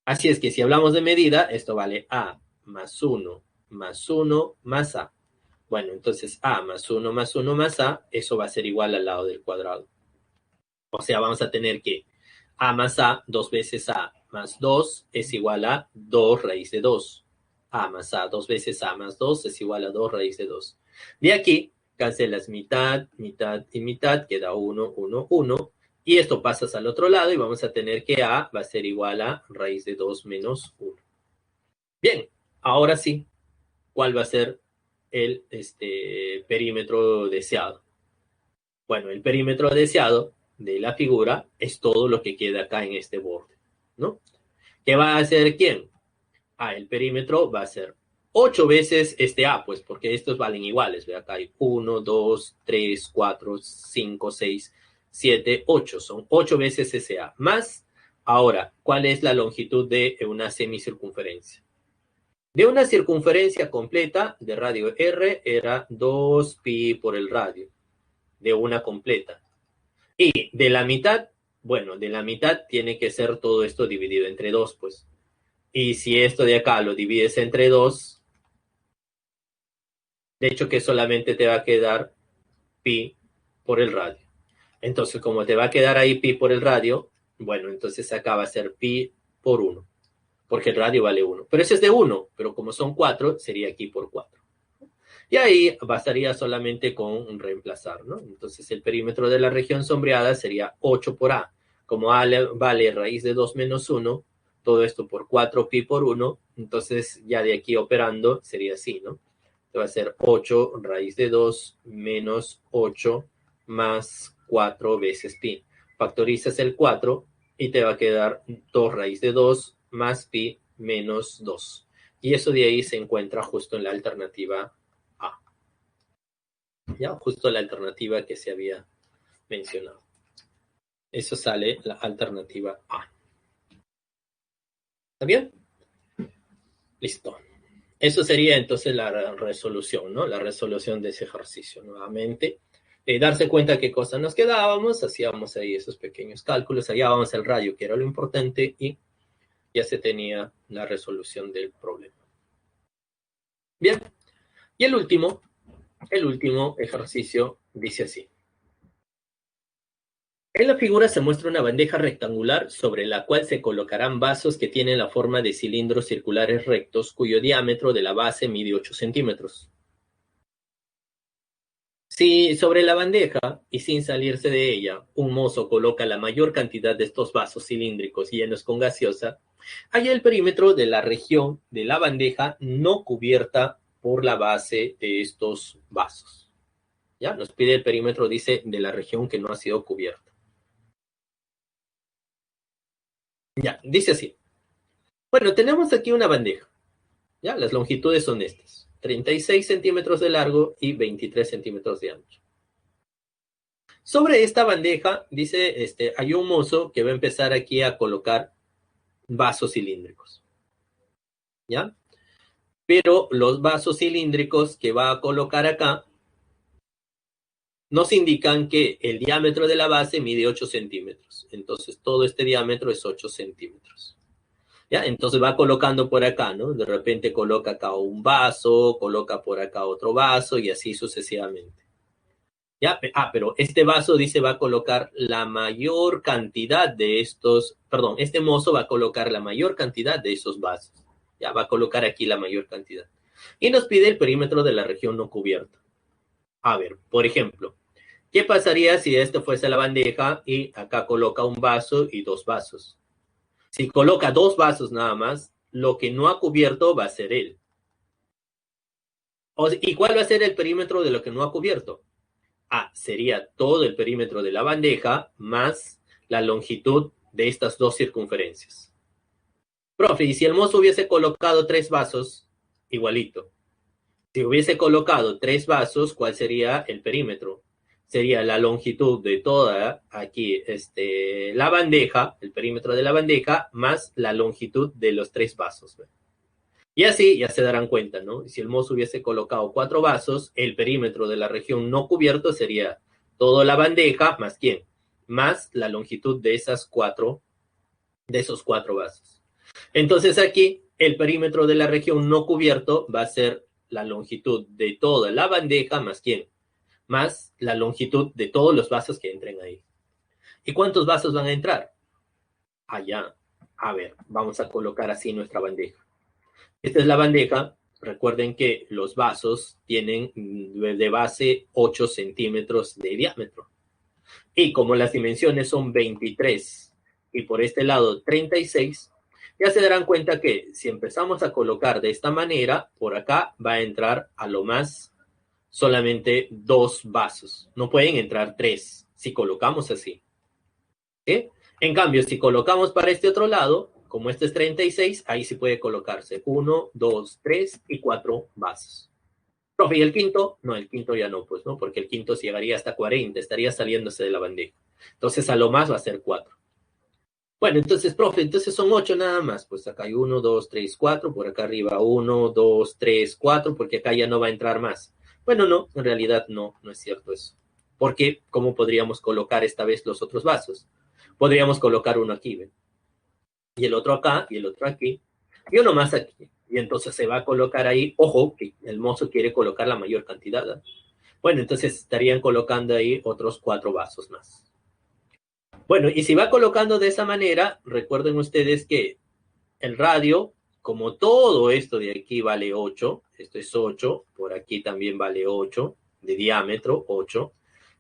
Así es que si hablamos de medida, esto vale A más 1 más 1 más A. Bueno, entonces A más 1 más 1 más A, eso va a ser igual al lado del cuadrado. O sea, vamos a tener que A más A, 2 veces A más 2 es igual a 2 raíz de 2. A más A, 2 veces A más 2 es igual a 2 raíz de 2. De aquí, cancelas mitad, mitad y mitad, queda 1, 1, 1. Y esto pasas al otro lado y vamos a tener que A va a ser igual a raíz de 2 menos 1. Bien, ahora sí, ¿cuál va a ser el perímetro deseado? Bueno, el perímetro deseado de la figura es todo lo que queda acá en este borde, ¿no? ¿Qué va a hacer quién? El perímetro va a ser 8 veces este A, pues porque estos valen iguales. Ve acá hay 1, 2, 3, 4, 5, 6, 7, 8. Son 8 veces ese A. Más, ahora, ¿cuál es la longitud de una semicircunferencia? De una circunferencia completa de radio R era 2pi por el radio, de una completa. Y de la mitad, bueno, de la mitad tiene que ser todo esto dividido entre 2, pues. Y si esto de acá lo divides entre 2, de hecho que solamente te va a quedar pi por el radio. Entonces, como te va a quedar ahí pi por el radio, bueno, entonces acá va a ser pi por 1, porque el radio vale 1. Pero ese es de 1, pero como son 4, sería aquí por 4. Y ahí bastaría solamente con reemplazar, ¿no? Entonces el perímetro de la región sombreada sería 8 por A. Como A vale raíz de 2 menos 1, todo esto por 4 pi por 1, entonces ya de aquí operando sería así, ¿no? Te va a ser 8 raíz de 2 menos 8 más 4 veces pi. Factorizas el 4 y te va a quedar 2 raíz de 2 más pi menos 2. Y eso de ahí se encuentra justo en la alternativa A. Ya, justo la alternativa que se había mencionado. Eso sale la alternativa A. ¿Está bien? Listo. Eso sería entonces la resolución, ¿no? La resolución de ese ejercicio. Nuevamente, darse cuenta qué cosa nos quedábamos, hacíamos ahí esos pequeños cálculos, hallábamos el radio, que era lo importante, y ya se tenía la resolución del problema. Bien. Y el último ejercicio dice así. En la figura se muestra una bandeja rectangular sobre la cual se colocarán vasos que tienen la forma de cilindros circulares rectos cuyo diámetro de la base mide 8 centímetros. Si sobre la bandeja, y sin salirse de ella, un mozo coloca la mayor cantidad de estos vasos cilíndricos llenos con gaseosa, hay el perímetro de la región de la bandeja no cubierta por la base de estos vasos. ¿Ya? Nos pide el perímetro, dice, de la región que no ha sido cubierta. Ya, dice así. Bueno, tenemos aquí una bandeja. ¿Ya? Las longitudes son estas. 36 centímetros de largo y 23 centímetros de ancho. Sobre esta bandeja, dice, hay un mozo que va a empezar aquí a colocar vasos cilíndricos. ¿Ya? Pero los vasos cilíndricos que va a colocar acá nos indican que el diámetro de la base mide 8 centímetros. Entonces, todo este diámetro es 8 centímetros. ¿Ya? Entonces va colocando por acá, ¿no? De repente coloca acá un vaso, coloca por acá otro vaso y así sucesivamente. ¿Ya? Pero este vaso dice va a colocar la mayor cantidad de estos, perdón, este mozo va a colocar la mayor cantidad de esos vasos. Ya va a colocar aquí la mayor cantidad. Y nos pide el perímetro de la región no cubierta. A ver, por ejemplo, ¿Qué pasaría si esto fuese la bandeja y acá coloca un vaso y dos vasos? Si coloca dos vasos nada más, lo que no ha cubierto va a ser él. ¿Y cuál va a ser el perímetro de lo que no ha cubierto? Sería todo el perímetro de la bandeja más la longitud de estas dos circunferencias. Profe, y si el mozo hubiese colocado tres vasos, igualito. Si hubiese colocado tres vasos, ¿cuál sería el perímetro? Sería la longitud de toda aquí la bandeja, el perímetro de la bandeja, más la longitud de los tres vasos. Y así ya se darán cuenta, ¿no? Si el mozo hubiese colocado cuatro vasos, el perímetro de la región no cubierto sería toda la bandeja, más ¿quién? Más la longitud de esos cuatro vasos. Entonces aquí el perímetro de la región no cubierto va a ser la longitud de toda la bandeja, más ¿quién? Más la longitud de todos los vasos que entren ahí. ¿Y cuántos vasos van a entrar? Allá. A ver, vamos a colocar así nuestra bandeja. Esta es la bandeja. Recuerden que los vasos tienen de base 8 centímetros de diámetro. Y como las dimensiones son 23 y por este lado 36, ya se darán cuenta que si empezamos a colocar de esta manera, por acá va a entrar a lo más solamente dos vasos. No pueden entrar tres si colocamos así. ¿Sí? En cambio, si colocamos para este otro lado, como este es 36, ahí sí puede colocarse 1, 2, 3 y 4 vasos. Profe, ¿y el quinto? No, el quinto ya no, pues, ¿no? Porque el quinto llegaría hasta 40, estaría saliéndose de la bandeja. Entonces, a lo más va a ser 4. Bueno, entonces, profe, entonces son 8 nada más. Pues acá hay 1, 2, 3, 4. Por acá arriba 1, 2, 3, 4, porque acá ya no va a entrar más. Bueno, no, en realidad no es cierto eso. Porque, ¿cómo podríamos colocar esta vez los otros vasos? Podríamos colocar uno aquí, ¿ven? Y el otro acá, y el otro aquí, y uno más aquí. Y entonces se va a colocar ahí, ojo, que el mozo quiere colocar la mayor cantidad, ¿eh? Bueno, entonces estarían colocando ahí otros 4 vasos más. Bueno, y si va colocando de esa manera, recuerden ustedes que el radio, como todo esto de aquí vale 8, esto es 8, por aquí también vale 8, de diámetro 8,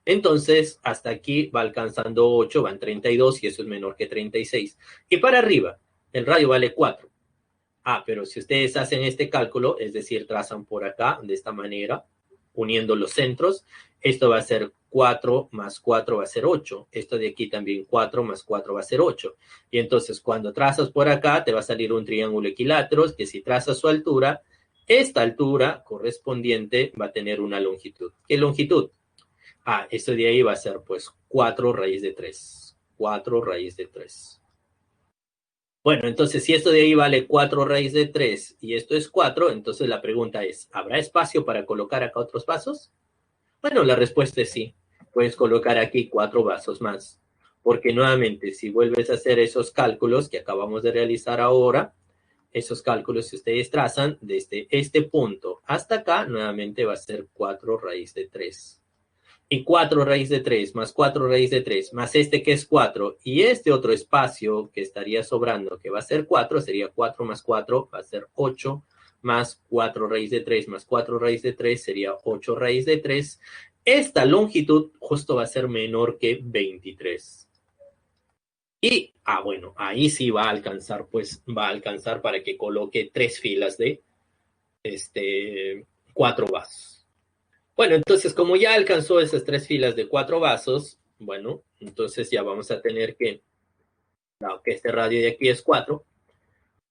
entonces hasta aquí va alcanzando 8, van 32 y eso es menor que 36. Y para arriba, el radio vale 4. Pero si ustedes hacen este cálculo, es decir, trazan por acá de esta manera, uniendo los centros, esto va a ser 4 más 4 va a ser 8. Esto de aquí también 4 más 4 va a ser 8. Y entonces cuando trazas por acá, te va a salir un triángulo equilátero, que si trazas su altura, esta altura correspondiente va a tener una longitud. ¿Qué longitud? Esto de ahí va a ser pues 4 raíz de 3. 4 raíz de 3. Bueno, entonces si esto de ahí vale 4 raíz de 3 y esto es 4, entonces la pregunta es, ¿habrá espacio para colocar acá otros vasos? Bueno, la respuesta es sí. Puedes colocar aquí 4 vasos más. Porque nuevamente, si vuelves a hacer esos cálculos que acabamos de realizar ahora, esos cálculos que ustedes trazan desde este punto hasta acá, nuevamente va a ser 4 raíz de 3. Y 4 raíz de 3 más 4 raíz de 3 más este que es 4 y este otro espacio que estaría sobrando que va a ser 4 sería 4 más 4 va a ser 8 más 4 raíz de 3 más 4 raíz de 3 sería 8 raíz de 3. Esta longitud justo va a ser menor que 23. Y, bueno, ahí sí va a alcanzar, pues va a alcanzar para que coloque 3 filas de 4 vasos. Bueno, entonces como ya alcanzó esas 3 filas de 4 vasos, bueno, entonces ya vamos a tener que, dado que este radio de aquí es 4,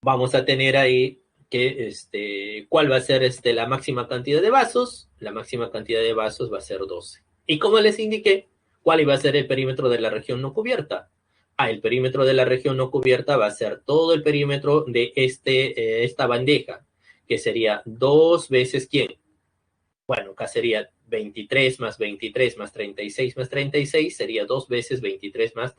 vamos a tener ahí que, ¿cuál va a ser la máxima cantidad de vasos? La máxima cantidad de vasos va a ser 12. Y como les indiqué, ¿cuál iba a ser el perímetro de la región no cubierta? El perímetro de la región no cubierta va a ser todo el perímetro de esta bandeja, que sería 2 veces ¿quién? Bueno, acá sería 23 más 23 más 36 más 36, sería 2 veces 23 más